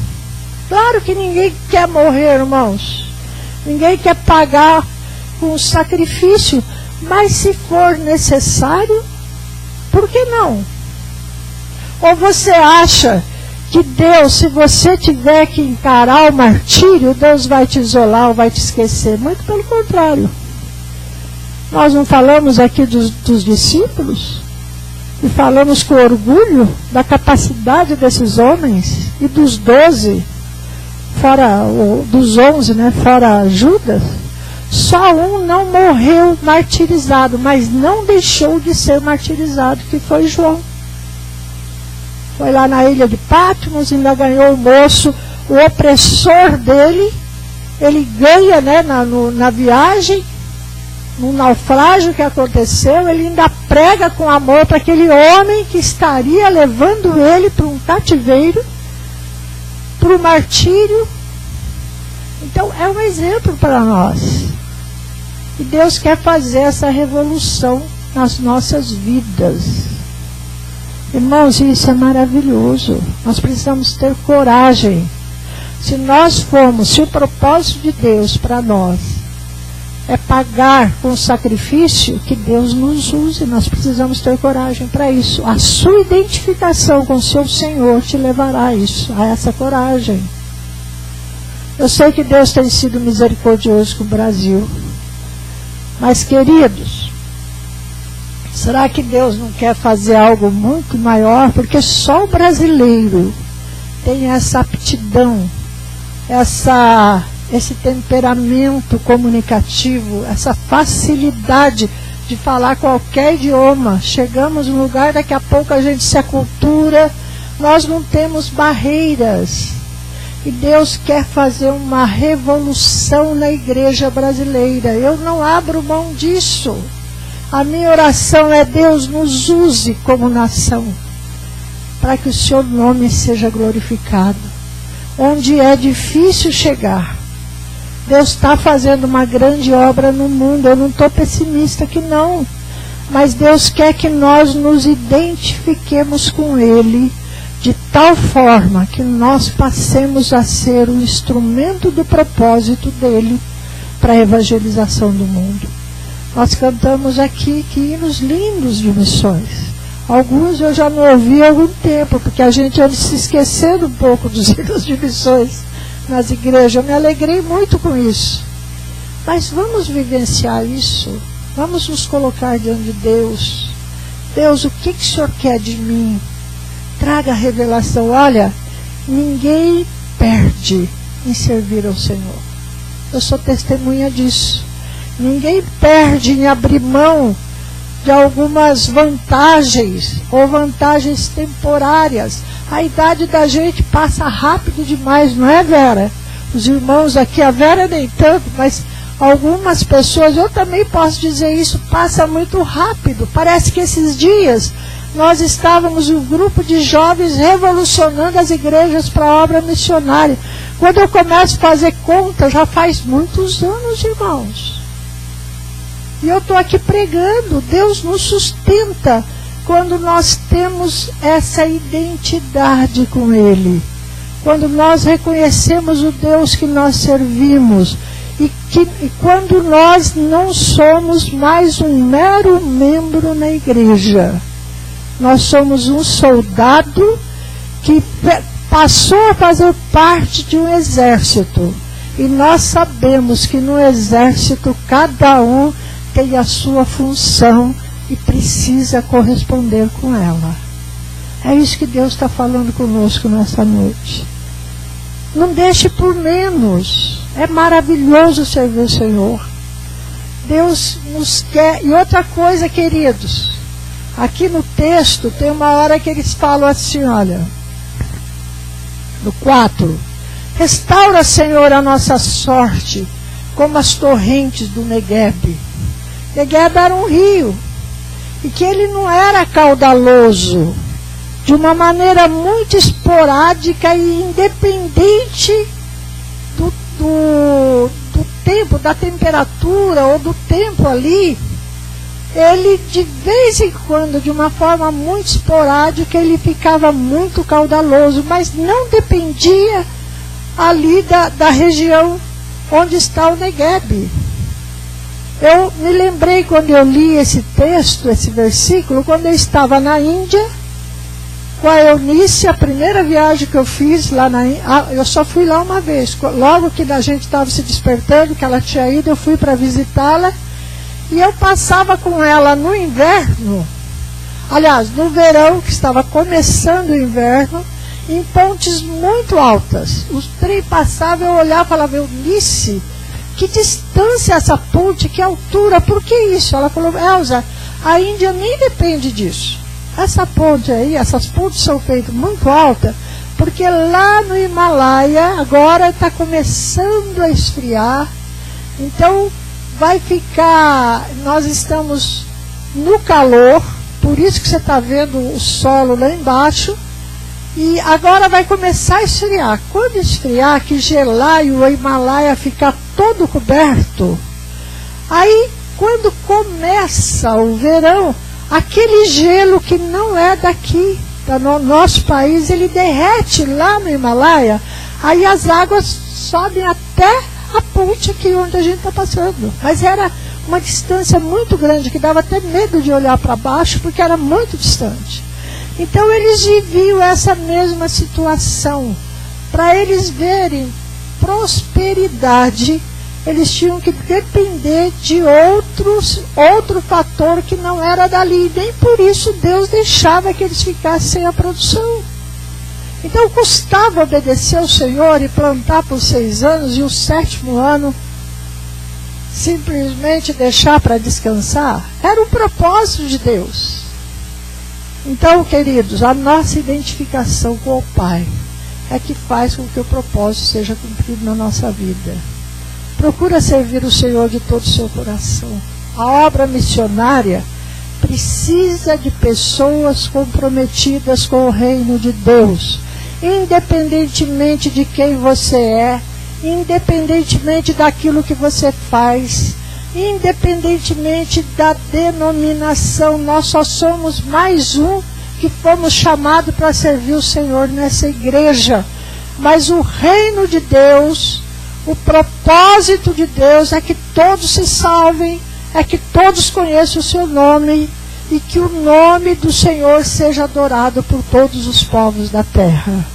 Claro que ninguém quer morrer, irmãos. Ninguém quer pagar com sacrifício. Mas se for necessário, por que não? Ou você acha que Deus, se você tiver que encarar o martírio, Deus vai te isolar ou vai te esquecer? Muito pelo contrário. Nós não falamos aqui dos discípulos? E falamos com orgulho da capacidade desses homens e dos 12, dos 11, né, fora Judas. Só um não morreu martirizado, mas não deixou de ser martirizado, que foi João. Foi lá na ilha de Patmos, ainda ganhou o moço, o opressor dele. Ele ganha, né, na viagem, no naufrágio que aconteceu, ele ainda prega com amor para aquele homem que estaria levando ele para um cativeiro, para o martírio. Então é um exemplo para nós. E Deus quer fazer essa revolução nas nossas vidas. Irmãos, isso é maravilhoso. Nós precisamos ter coragem. Se o propósito de Deus para nós é pagar com sacrifício, que Deus nos use. Nós precisamos ter coragem para isso. A sua identificação com o seu Senhor te levará a essa coragem. Eu sei que Deus tem sido misericordioso com o Brasil. Mas, queridos, será que Deus não quer fazer algo muito maior? Porque só o brasileiro tem essa aptidão, esse temperamento comunicativo, essa facilidade de falar qualquer idioma. Chegamos num lugar, daqui a pouco a gente se acultura, nós não temos barreiras. E Deus quer fazer uma revolução na igreja brasileira. Eu não abro mão disso. A minha oração é: Deus nos use como nação, para que o seu nome seja glorificado. Onde é difícil chegar, Deus está fazendo uma grande obra no mundo. Eu não estou pessimista que não. Mas Deus quer que nós nos identifiquemos com Ele, de tal forma que nós passemos a ser o instrumento do propósito dEle, para a evangelização do mundo. Nós cantamos aqui que hinos lindos de missões. Alguns eu já não ouvi há algum tempo, porque a gente anda se esquecendo um pouco dos hinos de missões nas igrejas. Eu me alegrei muito com isso. Mas vamos vivenciar isso. Vamos nos colocar diante de Deus. Deus, o que o Senhor quer de mim? Traga a revelação. Olha, ninguém perde em servir ao Senhor. Eu sou testemunha disso. Ninguém perde em abrir mão de algumas vantagens ou vantagens temporárias. A idade da gente passa rápido demais, não é, Vera? Os irmãos aqui, a Vera nem tanto, mas algumas pessoas, eu também posso dizer isso, passa muito rápido. Parece que esses dias nós estávamos um grupo de jovens revolucionando as igrejas para a obra missionária. Quando eu começo a fazer conta, já faz muitos anos, irmãos. E eu estou aqui pregando. Deus nos sustenta quando nós temos essa identidade com Ele. Quando nós reconhecemos o Deus que nós servimos. E quando nós não somos mais um mero membro na igreja. Nós somos um soldado que passou a fazer parte de um exército. E nós sabemos que no exército cada um tem a sua função e precisa corresponder com ela. É isso que Deus está falando conosco nessa noite. Não deixe por menos. É maravilhoso servir o Senhor. Deus nos quer. E outra coisa, queridos, aqui no texto tem uma hora que eles falam assim, olha, no 4, restaura, Senhor, a nossa sorte, como as torrentes do Negueb. Negueb era um rio, e que ele não era caudaloso, de uma maneira muito esporádica e independente do tempo, da temperatura ou do tempo ali. Ele de vez em quando, de uma forma muito esporádica, ele ficava muito caudaloso, mas não dependia ali da região onde está o Negueb. Eu me lembrei quando eu li esse texto, esse versículo, quando eu estava na Índia, com a Eunice, a primeira viagem que eu fiz lá na Índia. Eu só fui lá uma vez, logo que a gente estava se despertando, que ela tinha ido, eu fui para visitá-la, e eu passava com ela no inverno, aliás, no verão, que estava começando o inverno, em pontes muito altas. O trem passava, eu olhava e falava, Eunice, que distância essa ponte, que altura, por que isso? Ela falou, Elza, a Índia nem depende disso. Essa ponte aí, essas pontes são feitas muito altas, porque lá no Himalaia, agora está começando a esfriar, então vai ficar, nós estamos no calor, por isso que você está vendo o solo lá embaixo, e agora vai começar a esfriar. Quando esfriar, que gelar e o Himalaia ficar todo coberto, aí quando começa o verão, aquele gelo que não é daqui, no nosso país, ele derrete lá no Himalaia, aí as águas sobem até a ponte aqui onde a gente está passando. Mas era uma distância muito grande, que dava até medo de olhar para baixo, porque era muito distante. Então eles viviam essa mesma situação. Para eles verem prosperidade, eles tinham que depender de outro fator que não era dali. Nem por isso Deus deixava que eles ficassem sem a produção. Então custava obedecer ao Senhor e plantar por 6 anos, e o 7º ano simplesmente deixar para descansar. Era um propósito de Deus. Então, queridos, a nossa identificação com o Pai é que faz com que o propósito seja cumprido na nossa vida. Procura servir o Senhor de todo o seu coração. A obra missionária precisa de pessoas comprometidas com o reino de Deus, independentemente de quem você é, independentemente daquilo que você faz, independentemente da denominação. Nós só somos mais um que fomos chamados para servir o Senhor nessa igreja. Mas o reino de Deus, O propósito de Deus é que todos se salvem, é que todos conheçam o seu nome e que o nome do Senhor seja adorado por todos os povos da terra.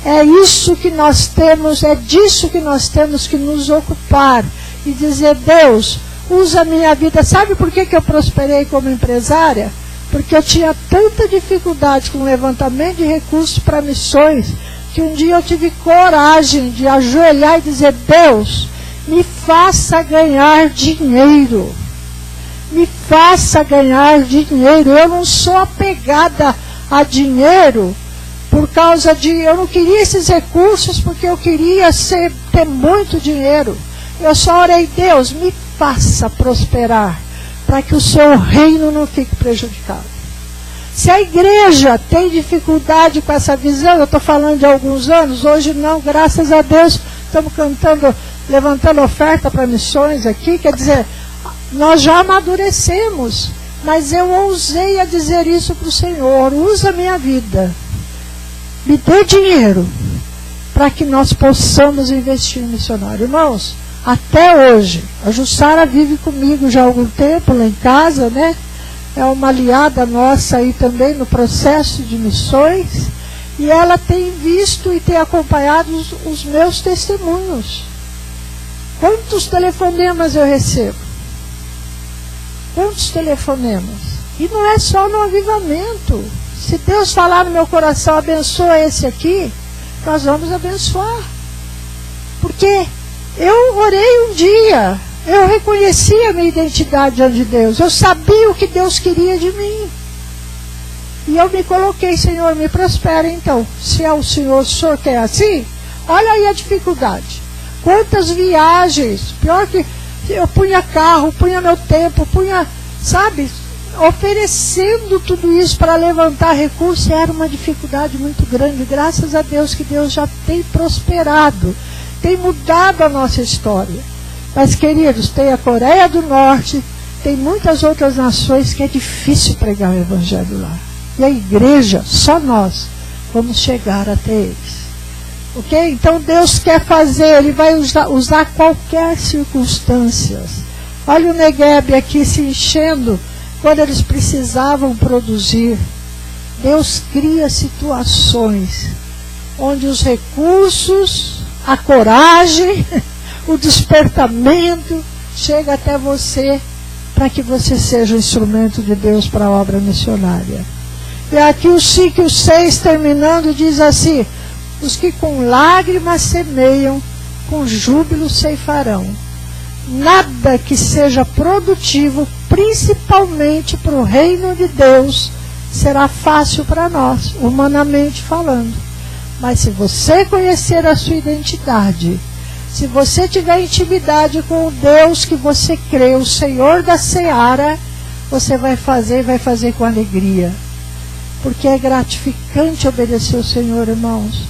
É isso que nós temos, é disso que nós temos que nos ocupar e dizer: Deus, usa a minha vida. Sabe por que eu prosperei como empresária? Porque eu tinha tanta dificuldade com o levantamento de recursos para missões, que um dia eu tive coragem de ajoelhar e dizer: Deus, me faça ganhar dinheiro. Me faça ganhar dinheiro. Eu não sou apegada a dinheiro por causa de... Eu não queria esses recursos porque eu queria ter muito dinheiro. Eu só orei: Deus, me faça prosperar, para que o seu reino não fique prejudicado. Se a igreja tem dificuldade com essa visão, eu estou falando de alguns anos, hoje não, graças a Deus, estamos cantando, levantando oferta para missões aqui, quer dizer, nós já amadurecemos, mas eu ousei a dizer isso para o Senhor: usa a minha vida, me dê dinheiro, para que nós possamos investir em missionário. Irmãos, até hoje, a Jussara vive comigo já há algum tempo lá em casa, né? É uma aliada nossa aí também no processo de missões, e ela tem visto e tem acompanhado os meus testemunhos. Quantos telefonemas eu recebo? Quantos telefonemas? E não é só no avivamento. Se Deus falar no meu coração: abençoa esse aqui, nós vamos abençoar. Porque eu orei um dia, eu reconheci a minha identidade diante de Deus, eu sabia o que Deus queria de mim. E eu me coloquei: Senhor, me prospera então. Se é o Senhor quer assim, olha aí a dificuldade. Quantas viagens, pior que eu punha carro, punha meu tempo, punha, sabe, oferecendo tudo isso para levantar recursos, era uma dificuldade muito grande. Graças a Deus que Deus já tem prosperado, tem mudado a nossa história. Mas, queridos, tem a Coreia do Norte, tem muitas outras nações que é difícil pregar o evangelho lá. E a igreja, só nós, vamos chegar até eles. Ok? Então Deus quer fazer, Ele vai usar qualquer circunstância. Olha o Negueb aqui se enchendo quando eles precisavam produzir. Deus cria situações onde os recursos, a coragem, o despertamento chega até você, para que você seja um instrumento de Deus para a obra missionária. E aqui o 5 e o 6 terminando diz assim: os que com lágrimas semeiam, com júbilo ceifarão. Nada que seja produtivo, principalmente para o reino de Deus, será fácil para nós, humanamente falando. Mas se você conhecer a sua identidade, se você tiver intimidade com o Deus que você crê, o Senhor da Seara, você vai fazer com alegria. Porque é gratificante obedecer ao Senhor, irmãos.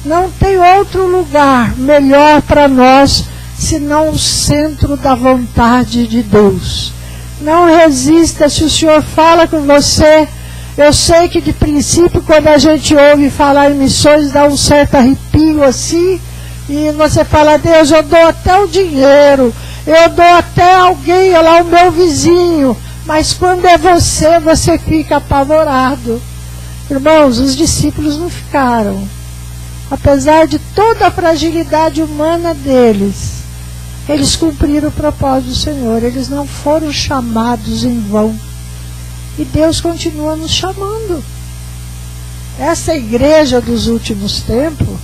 Não tem outro lugar melhor para nós senão o centro da vontade de Deus. Não resista. Se o Senhor fala com você, eu sei que de princípio, quando a gente ouve falar em missões, dá um certo arrepio assim, e você fala: Deus, eu dou até o dinheiro, eu dou até alguém, olha lá, o meu vizinho. Mas quando é você, você fica apavorado. Irmãos, os discípulos não ficaram. Apesar de toda a fragilidade humana deles, eles cumpriram o propósito do Senhor. Eles não foram chamados em vão. E Deus continua nos chamando. Essa igreja dos últimos tempos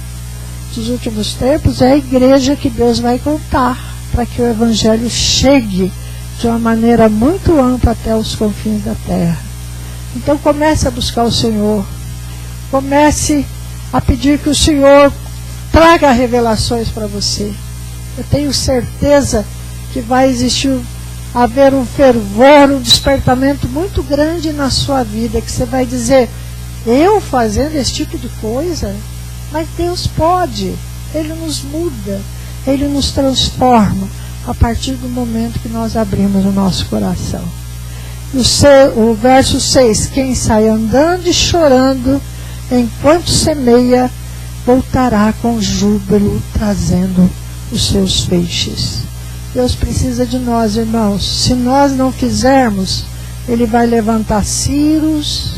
é a igreja que Deus vai contar, para que o Evangelho chegue de uma maneira muito ampla até os confins da terra. Então comece a buscar o Senhor. Comece a pedir que o Senhor traga revelações para você. Eu tenho certeza que vai haver um fervor, um despertamento muito grande na sua vida, que você vai dizer: eu fazendo esse tipo de coisa? Mas Deus pode. Ele nos muda, Ele nos transforma a partir do momento que nós abrimos o nosso coração. O verso 6: quem sai andando e chorando enquanto semeia, voltará com júbilo, trazendo os seus feixes. Deus precisa de nós, irmãos. Se nós não fizermos, Ele vai levantar Círios,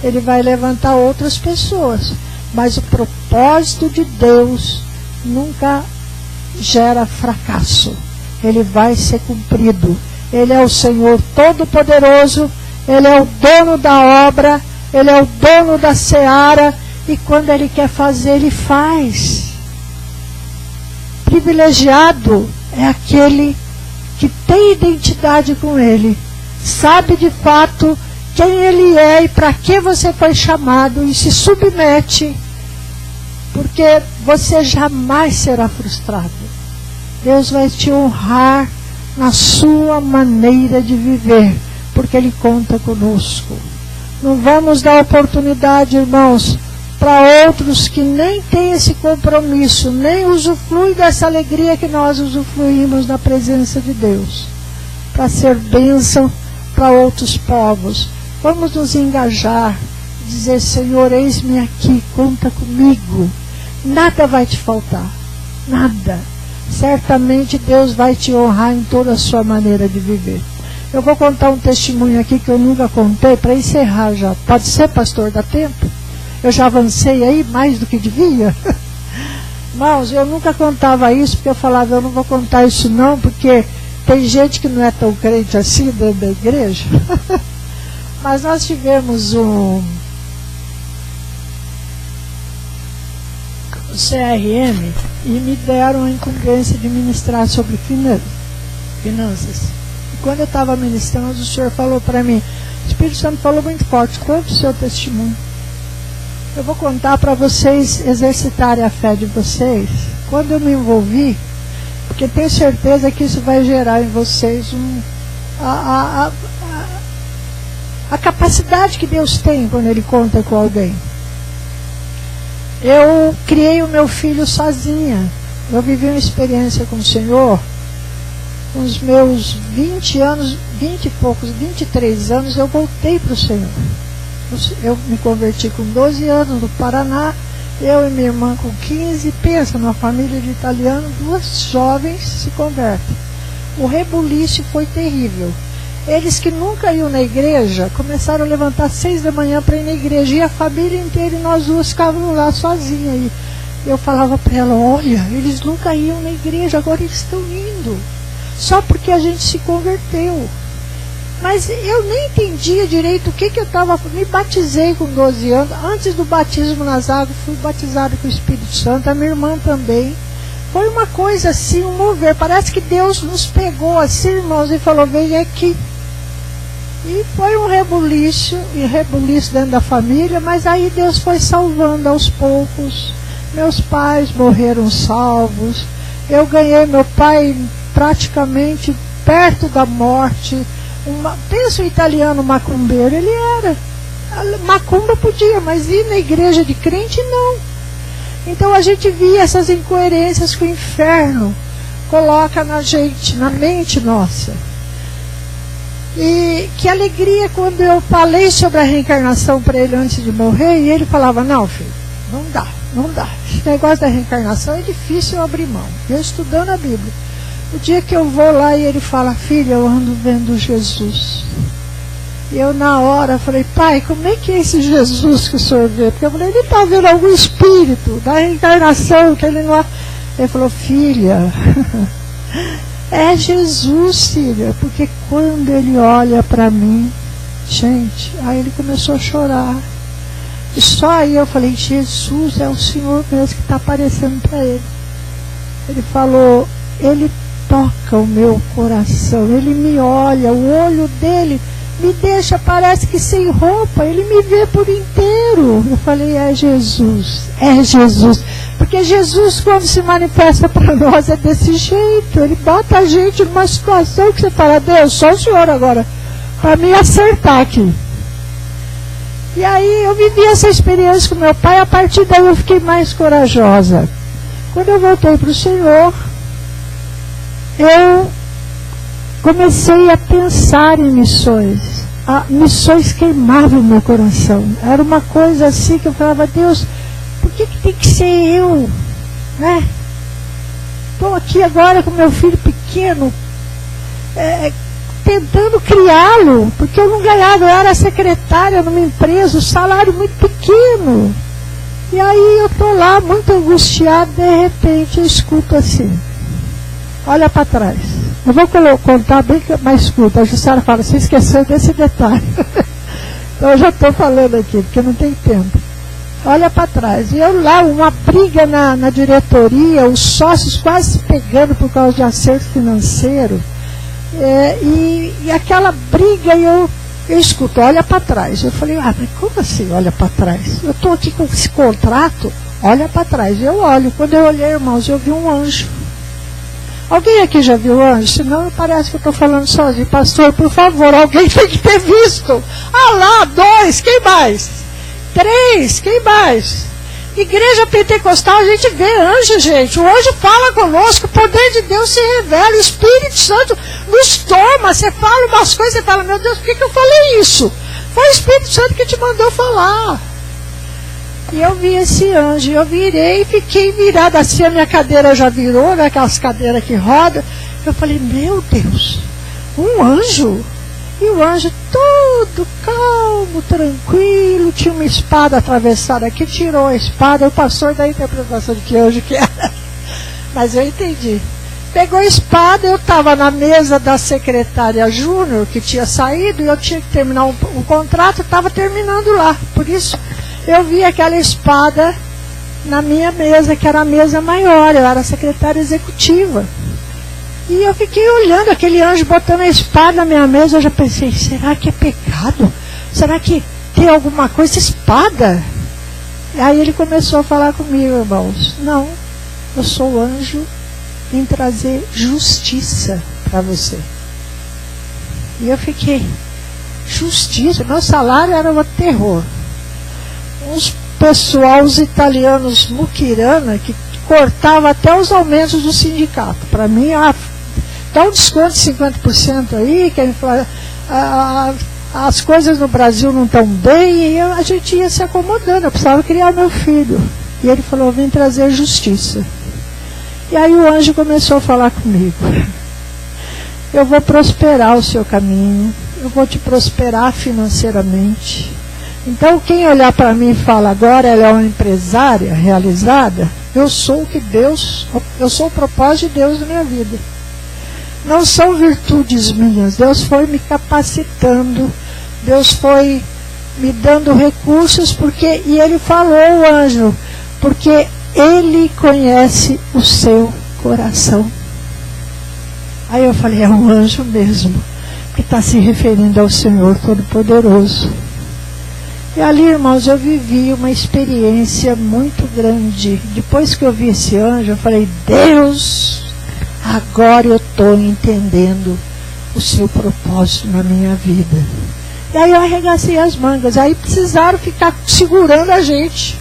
Ele vai levantar outras pessoas. Mas o propósito de Deus nunca gera fracasso. Ele vai ser cumprido. Ele é o Senhor Todo-Poderoso, Ele é o dono da obra, Ele é o dono da seara, e quando Ele quer fazer, Ele faz. Privilegiado é aquele que tem identidade com Ele, sabe de fato quem Ele é e para que você foi chamado, e se submete, porque você jamais será frustrado. Deus vai te honrar na sua maneira de viver, porque Ele conta conosco. Não vamos dar oportunidade, irmãos, para outros que nem têm esse compromisso, nem usufruem dessa alegria que nós usufruímos na presença de Deus, para ser bênção para outros povos. Vamos nos engajar, dizer: Senhor, eis-me aqui, conta comigo, nada vai te faltar, nada. Certamente Deus vai te honrar em toda a sua maneira de viver. Eu vou contar um testemunho aqui que eu nunca contei, para encerrar já. Pode ser, pastor? Dá tempo? Eu já avancei aí mais do que devia. Irmãos, eu nunca contava isso, porque eu falava: eu não vou contar isso não, porque tem gente que não é tão crente assim dentro da igreja. Mas nós tivemos um CRM e me deram a incumbência de ministrar sobre finanças. E quando eu estava ministrando, o Senhor falou para mim, o Espírito Santo falou muito forte: conte o seu testemunho. Eu vou contar para vocês exercitarem a fé de vocês. Quando eu me envolvi, porque tenho certeza que isso vai gerar em vocês a capacidade que Deus tem quando Ele conta com alguém. Eu criei o meu filho sozinha. Eu vivi uma experiência com o Senhor. Com os meus 20 anos, 20 e poucos, 23 anos, eu voltei para o Senhor. Eu me converti com 12 anos no Paraná, eu e minha irmã com 15, pensa, numa família de italiano, 2 jovens se convertem. O rebuliço foi terrível. Eles que nunca iam na igreja, começaram a levantar 6 da manhã para ir na igreja, e a família inteira, e nós 2 ficávamos lá sozinhas. E eu falava para ela: olha, eles nunca iam na igreja, agora eles estão indo, só porque a gente se converteu. Mas eu nem entendia direito o que eu estava. Me batizei com 12 anos. Antes do batismo nas águas, fui batizada com o Espírito Santo. A minha irmã também. Foi uma coisa assim, um mover. Parece que Deus nos pegou assim, irmãos, e falou: vem aqui. E foi um rebuliço dentro da família. Mas aí Deus foi salvando aos poucos. Meus pais morreram salvos. Eu ganhei meu pai praticamente perto da morte. Pensa o italiano macumbeiro, ele era. Macumba podia, mas ir na igreja de crente não. Então a gente via essas incoerências que o inferno coloca na gente, na mente nossa. E que alegria quando eu falei sobre a reencarnação para ele antes de morrer, e ele falava: não, filho, não dá. Esse negócio da reencarnação é difícil eu abrir mão. Eu estudando a Bíblia. O dia que eu vou lá e ele fala: filha, eu ando vendo Jesus. E eu na hora falei: pai, como é que é esse Jesus que o senhor vê? Porque eu falei: ele está vendo algum espírito da reencarnação que ele não... Ele falou: filha, é Jesus, filha, porque quando ele olha para mim, gente, aí ele começou a chorar. E só aí eu falei: Jesus, é o Senhor mesmo que está aparecendo para ele. Ele falou: ele toca o meu coração, ele me olha, o olho dele me deixa, parece que sem roupa, ele me vê por inteiro. Eu falei: é Jesus, porque Jesus, quando se manifesta para nós, é desse jeito. Ele bota a gente numa situação que você fala: Deus, só o Senhor agora para me acertar aqui. E aí eu vivi essa experiência com meu pai. A partir daí eu fiquei mais corajosa. Quando eu voltei para o Senhor, eu comecei a pensar em missões. Missões queimavam o meu coração. Era uma coisa assim que eu falava: Deus, por que tem que ser eu? Né? estou aqui agora com meu filho pequeno, tentando criá-lo, porque eu não ganhava, eu era secretária numa empresa, o salário muito pequeno. E aí eu estou lá muito angustiada, de repente eu escuto assim, olha para trás. Eu vou contar bem mais escuta. A Jussara fala, você esqueceu desse detalhe. Então eu já estou falando aqui, porque não tem tempo. Olha para trás. E eu lá, uma briga na diretoria, os sócios quase se pegando por causa de acerto financeiro. E aquela briga, eu escuto, olha para trás. Eu falei, mas como assim olha para trás? Eu estou aqui com esse contrato, olha para trás. Eu olho. Quando eu olhei, irmãos, eu vi um anjo. Alguém aqui já viu anjo? Senão parece que eu estou falando sozinho. Pastor, por favor, alguém tem que ter visto. Ah lá, 2, quem mais? 3, quem mais? Igreja pentecostal, a gente vê anjo, gente. O anjo fala conosco, o poder de Deus se revela, o Espírito Santo nos toma. Você fala umas coisas, você fala, meu Deus, por que eu falei isso? Foi o Espírito Santo que te mandou falar. E eu vi esse anjo, eu virei e fiquei virada assim, a minha cadeira já virou, né, aquelas cadeiras que rodam. Eu falei, meu Deus, um anjo? E o anjo todo calmo, tranquilo, tinha uma espada atravessada aqui, tirou a espada, o pastor da interpretação de que anjo que era. Mas eu entendi. Pegou a espada, eu estava na mesa da secretária júnior, que tinha saído, e eu tinha que terminar um contrato, estava terminando lá. Por isso, eu vi aquela espada na minha mesa, que era a mesa maior, eu era secretária executiva. E eu fiquei olhando aquele anjo botando a espada na minha mesa, eu já pensei, será que é pecado? Será que tem alguma coisa, espada? E aí ele começou a falar comigo, irmãos, não, eu sou anjo, vim trazer justiça para você. E eu fiquei, justiça? Meu salário era um terror. Os italianos muquirana que cortava até os aumentos do sindicato. Para mim, dá um desconto de 50% aí, que as coisas no Brasil não estão bem, e a gente ia se acomodando, eu precisava criar meu filho. E ele falou, vem trazer justiça. E aí o anjo começou a falar comigo. Eu vou prosperar o seu caminho, eu vou te prosperar financeiramente. Então quem olhar para mim e fala, agora ela é uma empresária realizada, eu sou o propósito de Deus na minha vida. Não são virtudes minhas, Deus foi me capacitando, Deus foi me dando recursos, e ele falou, o anjo, porque ele conhece o seu coração. Aí eu falei, é um anjo mesmo, que está se referindo ao Senhor Todo-Poderoso. E ali, irmãos, eu vivi uma experiência muito grande. Depois que eu vi esse anjo, eu falei, Deus, agora eu estou entendendo o seu propósito na minha vida. E aí eu arregacei as mangas. Aí precisaram ficar segurando a gente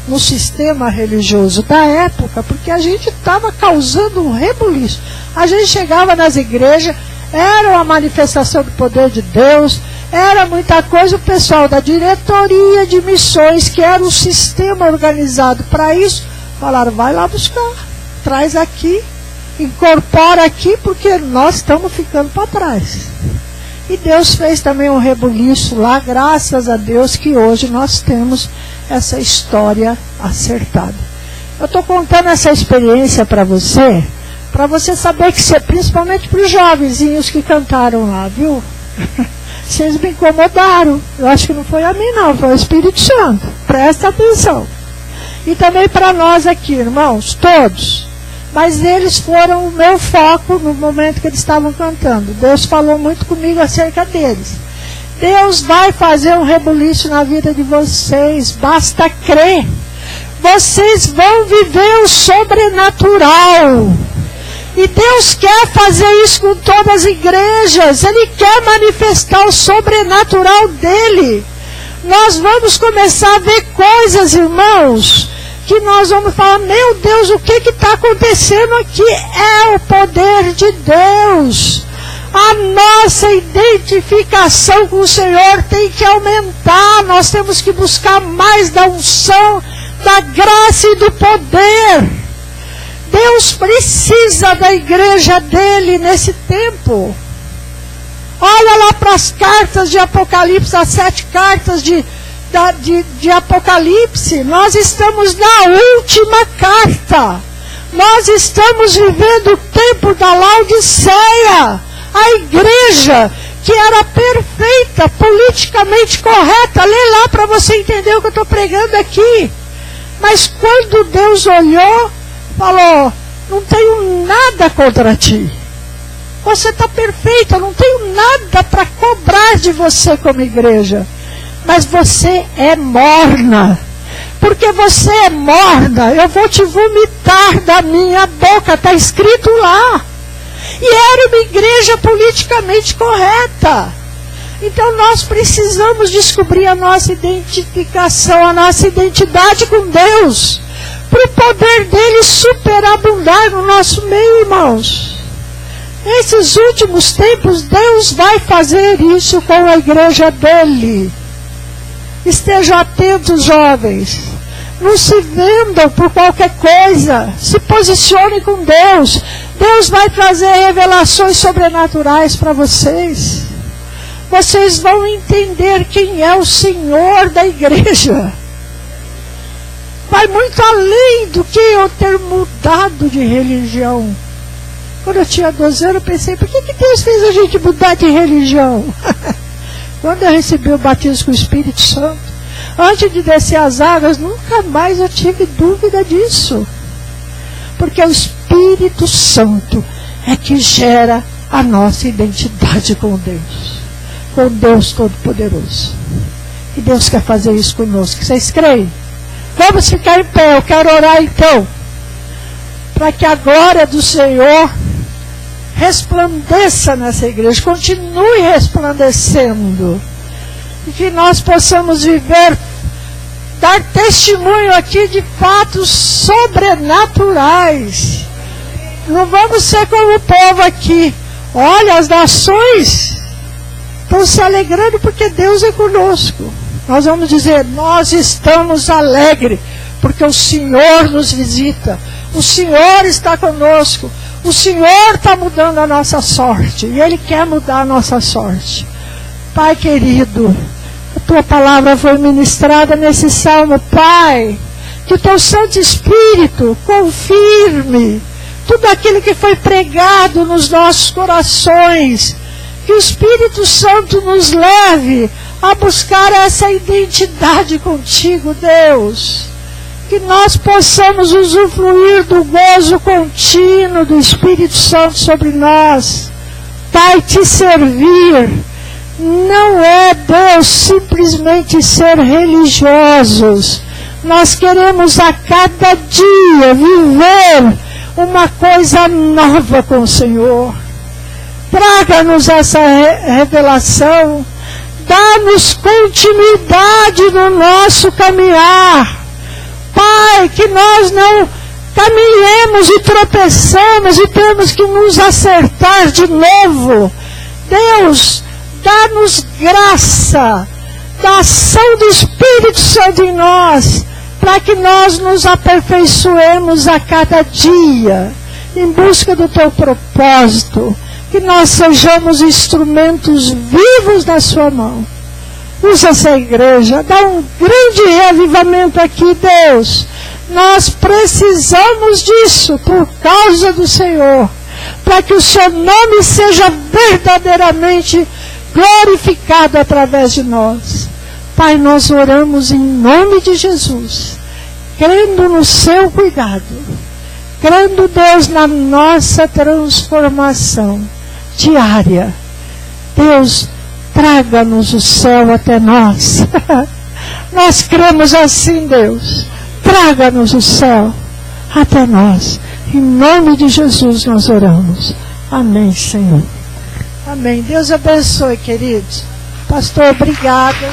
no sistema religioso da época, porque a gente estava causando um rebuliço. A gente chegava nas igrejas, era uma manifestação do poder de Deus, era muita coisa. O pessoal da diretoria de missões, que era um sistema organizado para isso, falaram, vai lá buscar, traz aqui, incorpora aqui, porque nós estamos ficando para trás. E Deus fez também um rebuliço lá, graças a Deus que hoje nós temos essa história acertada. Eu estou contando essa experiência para você saber que, principalmente para os jovenzinhos que cantaram lá, viu? Vocês me incomodaram. Eu acho que não foi a mim não, foi o Espírito Santo. Presta atenção. E também para nós aqui, irmãos, todos. Mas eles foram o meu foco no momento que eles estavam cantando. Deus falou muito comigo acerca deles. Deus vai fazer um rebuliço na vida de vocês, basta crer. Vocês vão viver o sobrenatural. E Deus quer fazer isso com todas as igrejas. Ele quer manifestar o sobrenatural dele. Nós vamos começar a ver coisas, irmãos, que nós vamos falar, meu Deus, o que está acontecendo aqui? É o poder de Deus. A nossa identificação com o Senhor tem que aumentar. Nós temos que buscar mais da unção, da graça e do poder. Deus precisa da igreja dele nesse tempo. Olha lá para as cartas de Apocalipse, as 7 cartas de Apocalipse. Nós estamos na última carta. Nós estamos vivendo o tempo da Laodiceia. A igreja que era perfeita, politicamente correta. Lê lá para você entender o que eu estou pregando aqui. Mas quando Deus olhou, falou: não tenho nada contra ti. Você está perfeita, eu não tenho nada para cobrar de você como igreja. Mas você é morna. Porque você é morna, eu vou te vomitar da minha boca. Está escrito lá. E era uma igreja politicamente correta. Então nós precisamos descobrir a nossa identificação, a nossa identidade com Deus, para o poder dele superabundar no nosso meio, irmãos. Nesses últimos tempos, Deus vai fazer isso com a igreja dele. Estejam atentos, jovens. Não se vendam por qualquer coisa. Se posicionem com Deus. Deus vai trazer revelações sobrenaturais para vocês. Vocês vão entender quem é o Senhor da igreja. Vai muito além do que eu ter mudado de religião. Quando eu tinha 12 anos, eu pensei: por que Deus fez a gente mudar de religião? Quando eu recebi o batismo com o Espírito Santo, antes de descer as águas, nunca mais eu tive dúvida disso. Porque o Espírito Santo é que gera a nossa identidade com Deus Todo-Poderoso. E Deus quer fazer isso conosco. Vocês creem? Vamos ficar em pé. Eu quero orar então, para que a glória do Senhor resplandeça nessa igreja, continue resplandecendo, e que nós possamos viver, dar testemunho aqui de fatos sobrenaturais. Não vamos ser como o povo aqui. Olha, as nações estão se alegrando porque Deus é conosco. Nós vamos dizer: nós estamos alegres porque o Senhor nos visita, o Senhor está conosco, o Senhor está mudando a nossa sorte, e Ele quer mudar a nossa sorte. Pai querido, a Tua palavra foi ministrada nesse salmo. Pai, que o Teu Santo Espírito confirme tudo aquilo que foi pregado nos nossos corações. Que o Espírito Santo nos leve a buscar essa identidade contigo, Deus. Que nós possamos usufruir do gozo contínuo do Espírito Santo sobre nós. Pai, te servir não é, Deus, simplesmente ser religiosos. Nós queremos a cada dia viver uma coisa nova com o Senhor. Traga-nos essa revelação. Dá-nos continuidade no nosso caminhar. Pai, que nós não caminhemos e tropeçamos e temos que nos acertar de novo. Deus, dá-nos graça da ação do Espírito Santo em nós, para que nós nos aperfeiçoemos a cada dia, em busca do Teu propósito, que nós sejamos instrumentos vivos na Sua mão. Usa essa igreja, dá um grande reavivamento aqui, Deus. Nós precisamos disso por causa do Senhor, para que o Seu nome seja verdadeiramente glorificado através de nós. Pai, nós oramos em nome de Jesus, crendo no Seu cuidado, crendo, Deus, na nossa transformação diária. Deus, traga-nos o céu até nós. Nós cremos assim, Deus. Traga-nos o céu até nós. Em nome de Jesus nós oramos. Amém, Senhor. Amém. Deus abençoe, queridos. Pastor, obrigada.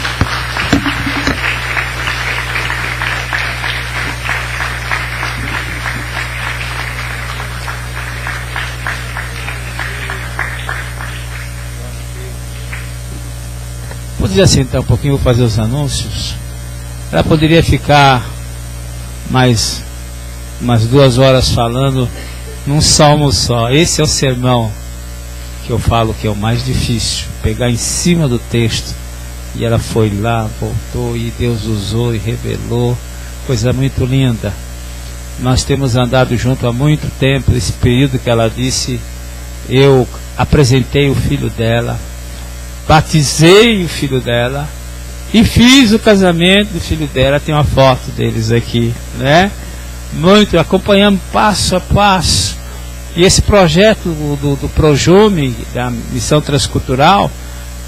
Poderia sentar um pouquinho, vou fazer os anúncios. Ela poderia ficar mais umas 2 horas falando num salmo só. Esse é o sermão que eu falo que é o mais difícil, pegar em cima do texto. E ela foi lá, voltou, e Deus usou e revelou, coisa muito linda. Nós temos andado junto há muito tempo. Esse período que ela disse, eu apresentei o filho dela, batizei o filho dela e fiz o casamento do filho dela. Tem uma foto deles aqui, né? Muito, acompanhamos passo a passo. E esse projeto do Projume, da Missão Transcultural,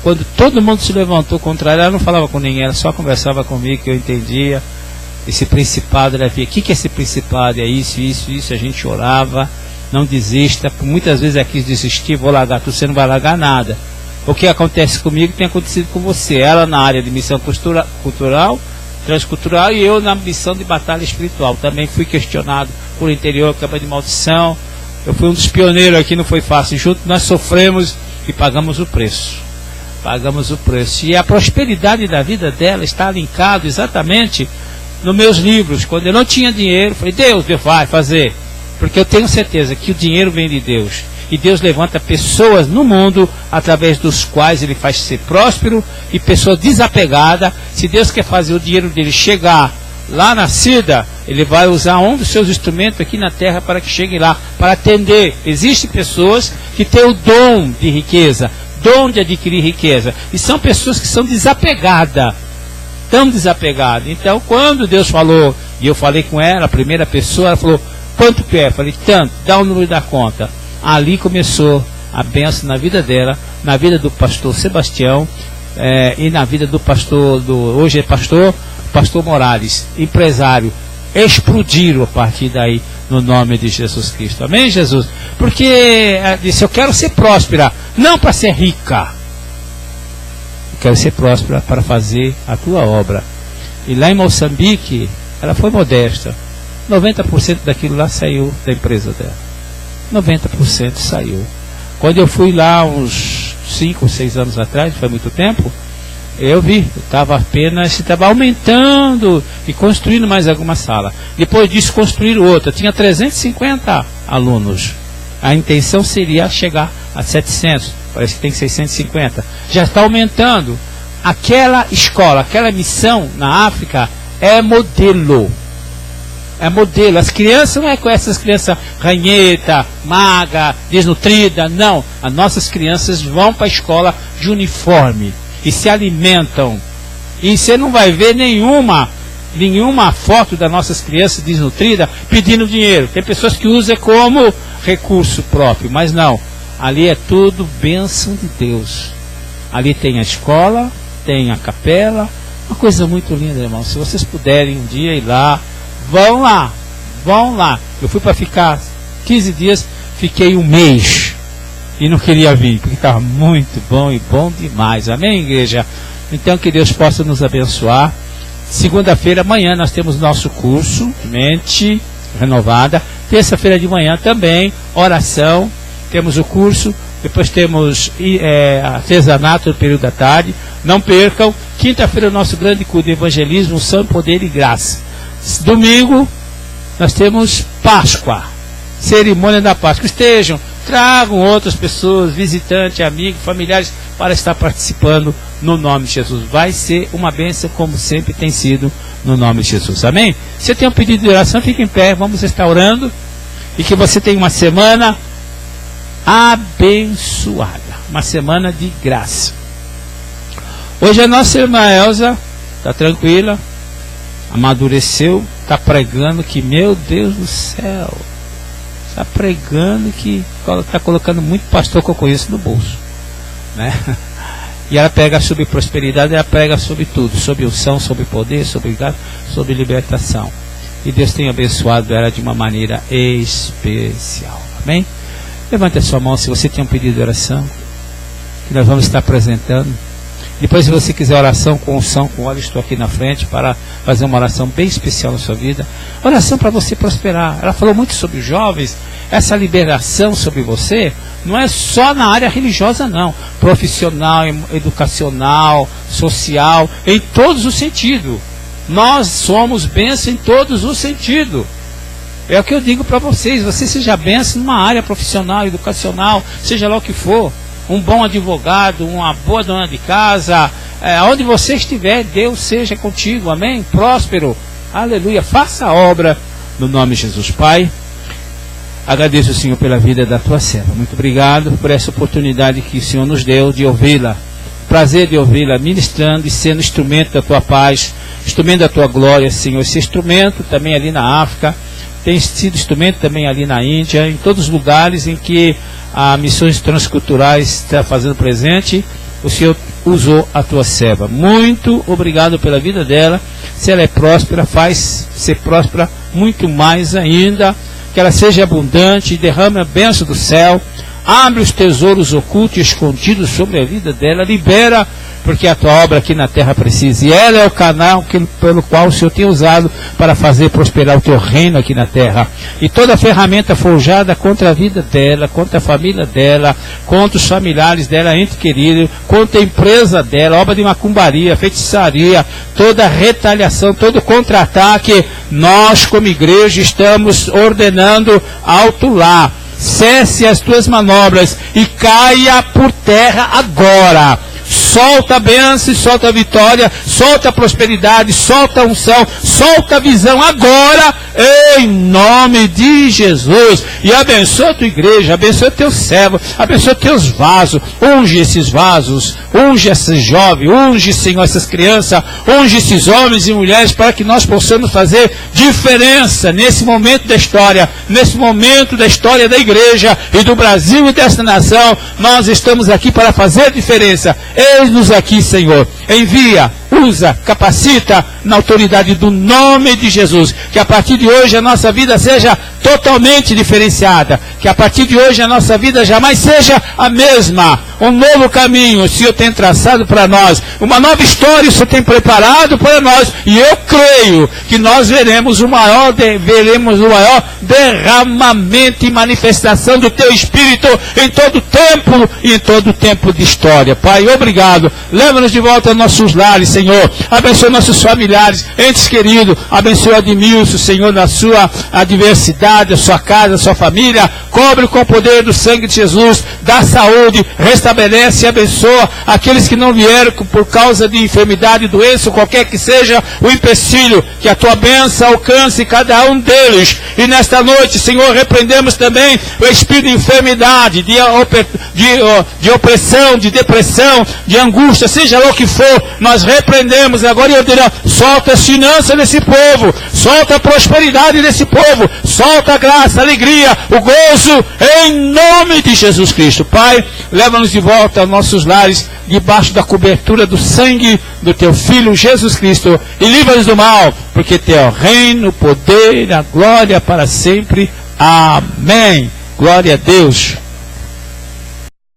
quando todo mundo se levantou contra ela, ela não falava com ninguém, ela só conversava comigo, que eu entendia. Esse principado, ela via, o que é esse principado? É isso, isso, isso. A gente orava, não desista. Muitas vezes ela quis desistir, vou largar tudo, você não vai largar nada. O que acontece comigo tem acontecido com você. Ela na área de missão cultural, transcultural, e eu na missão de batalha espiritual. Também fui questionado por interior, cama de maldição. Eu fui um dos pioneiros aqui, não foi fácil. Juntos nós sofremos e pagamos o preço. Pagamos o preço. E a prosperidade da vida dela está linkada exatamente nos meus livros. Quando eu não tinha dinheiro, falei, Deus vai fazer. Porque eu tenho certeza que o dinheiro vem de Deus. E Deus levanta pessoas no mundo através dos quais Ele faz ser próspero, e pessoas desapegadas. Se Deus quer fazer o dinheiro dele chegar lá na SIDA, Ele vai usar um dos seus instrumentos aqui na terra para que chegue lá, para atender. Existem pessoas que têm o dom de riqueza, dom de adquirir riqueza, e são pessoas que são desapegadas, tão desapegadas. Então, quando Deus falou, e eu falei com ela, a primeira pessoa, ela falou, quanto que é? Eu falei, tanto, dá o número da conta. Ali começou a bênção na vida dela, na vida do pastor Sebastião, e na vida do pastor, hoje é pastor Morales, empresário. Explodiram a partir daí, no nome de Jesus Cristo. Amém, Jesus? Porque disse, eu quero ser próspera, não para ser rica. Eu quero ser próspera para fazer a tua obra. E lá em Moçambique, ela foi modesta. 90% daquilo lá saiu da empresa dela. 90% saiu. Quando eu fui lá uns 5 ou 6 anos atrás, não foi muito tempo, eu vi, estava aumentando e construindo mais alguma sala. Depois disso, construíram outra. Tinha 350 alunos. A intenção seria chegar a 700. Parece que tem 650. Já está aumentando. Aquela escola, aquela missão na África é modelo. É modelo. As crianças não é com essas crianças ranheta, magra, desnutrida. Não. As nossas crianças vão para a escola de uniforme e se alimentam. E você não vai ver nenhuma foto das nossas crianças desnutridas pedindo dinheiro. Tem pessoas que usam como recurso próprio, mas não. Ali é tudo bênção de Deus. Ali tem a escola, tem a capela, uma coisa muito linda, irmão. Se vocês puderem um dia ir lá, vão lá. Eu fui para ficar 15 dias, fiquei um mês e não queria vir, porque estava muito bom e bom demais. Amém, igreja? Então que Deus possa nos abençoar. Segunda-feira, amanhã, nós temos nosso curso Mente Renovada. Terça-feira de manhã também, oração. Temos o curso. Depois temos artesanato no período da tarde. Não percam. Quinta-feira, o nosso grande culto de evangelismo, unção, poder e graça. Domingo, nós temos Páscoa, cerimônia da Páscoa. Tragam outras pessoas, visitantes, amigos, familiares, para estar participando no nome de Jesus. Vai ser uma bênção, como sempre tem sido, no nome de Jesus. Amém? Se você tem um pedido de oração, fique em pé, vamos estar orando. E que você tenha uma semana abençoada, uma semana de graça. Hoje a nossa irmã Elza está tranquila, amadureceu, está pregando que, meu Deus do céu, está pregando que está colocando muito pastor que eu conheço no bolso, né? E ela prega sobre prosperidade, ela prega sobre tudo, sobre unção, sobre poder, sobre graça, sobre libertação. E Deus tem abençoado ela de uma maneira especial. Amém? Levante a sua mão se você tem um pedido de oração, que nós vamos estar apresentando. Depois, se você quiser oração com unção, com óleo, estou aqui na frente para fazer uma oração bem especial na sua vida. Oração para você prosperar. Ela falou muito sobre os jovens. Essa liberação sobre você não é só na área religiosa, não. Profissional, educacional, social, em todos os sentidos. Nós somos bênção em todos os sentidos. É o que eu digo para vocês, você seja benção numa área profissional, educacional, seja lá o que for, um bom advogado, uma boa dona de casa, onde você estiver, Deus seja contigo, amém? Próspero, aleluia, faça a obra no nome de Jesus. Pai, agradeço, Senhor, pela vida da tua serva, muito obrigado por essa oportunidade que o Senhor nos deu de ouvi-la, prazer de ouvi-la ministrando e sendo instrumento da tua paz, instrumento da tua glória, Senhor. Esse instrumento também ali na África, tem sido instrumento também ali na Índia, em todos os lugares em que a Missões Transculturais está fazendo presente, o Senhor usou a tua serva. Muito obrigado pela vida dela. Se ela é próspera, faz ser próspera muito mais ainda, que ela seja abundante, derrame a bênção do céu, abre os tesouros ocultos e escondidos sobre a vida dela, libera, porque a tua obra aqui na terra precisa, e ela é o canal pelo qual o Senhor tem usado para fazer prosperar o teu reino aqui na terra, e toda ferramenta forjada contra a vida dela, contra a família dela, contra os familiares dela, ente querido, contra a empresa dela, obra de macumbaria, feitiçaria, toda retaliação, todo contra-ataque, nós como igreja estamos ordenando alto lá, cesse as tuas manobras e caia por terra agora. Solta a bênção, solta a vitória, solta a prosperidade, solta a unção, solta a visão agora, em nome de Jesus. E abençoa a tua igreja, abençoa teu servo, abençoa teus vasos, unge esses vasos, unge esses jovens, unge, Senhor, essas crianças, unge esses homens e mulheres, para que nós possamos fazer diferença nesse momento da história da igreja e do Brasil e desta nação. Nós estamos aqui para fazer diferença. Eis-nos aqui, Senhor. Envia, usa, capacita na autoridade do nome de Jesus. Que a partir de hoje a nossa vida seja totalmente diferenciada. Que a partir de hoje a nossa vida jamais seja a mesma. Um novo caminho o Senhor tem traçado para nós. Uma nova história o Senhor tem preparado para nós. E eu creio que nós veremos o maior derramamento e manifestação do Teu Espírito em todo tempo e em todo tempo de história. Pai, obrigado. Leva-nos de volta aos nossos lares, Senhor. Abençoa nossos familiares, entes queridos. Abençoa Admilson, Senhor, na sua adversidade, a sua casa, a sua família. Cobre com o poder do sangue de Jesus. Dá saúde, restabelece e abençoa aqueles que não vieram por causa de enfermidade, doença, qualquer que seja o empecilho. Que a tua bênção alcance cada um deles. E nesta noite, Senhor, repreendemos também o espírito de enfermidade, de opressão, de depressão, de angústia, seja lá o que for, nós repreendemos agora e ordenamos, solta as finanças desse povo, solta a prosperidade desse povo, solta a graça, a alegria, o gozo, em nome de Jesus Cristo. Pai, leva-nos de volta aos nossos lares, debaixo da cobertura do sangue do Teu Filho Jesus Cristo, e livra-nos do mal, porque Teu reino, o poder, a glória para sempre. Amém. Glória a Deus.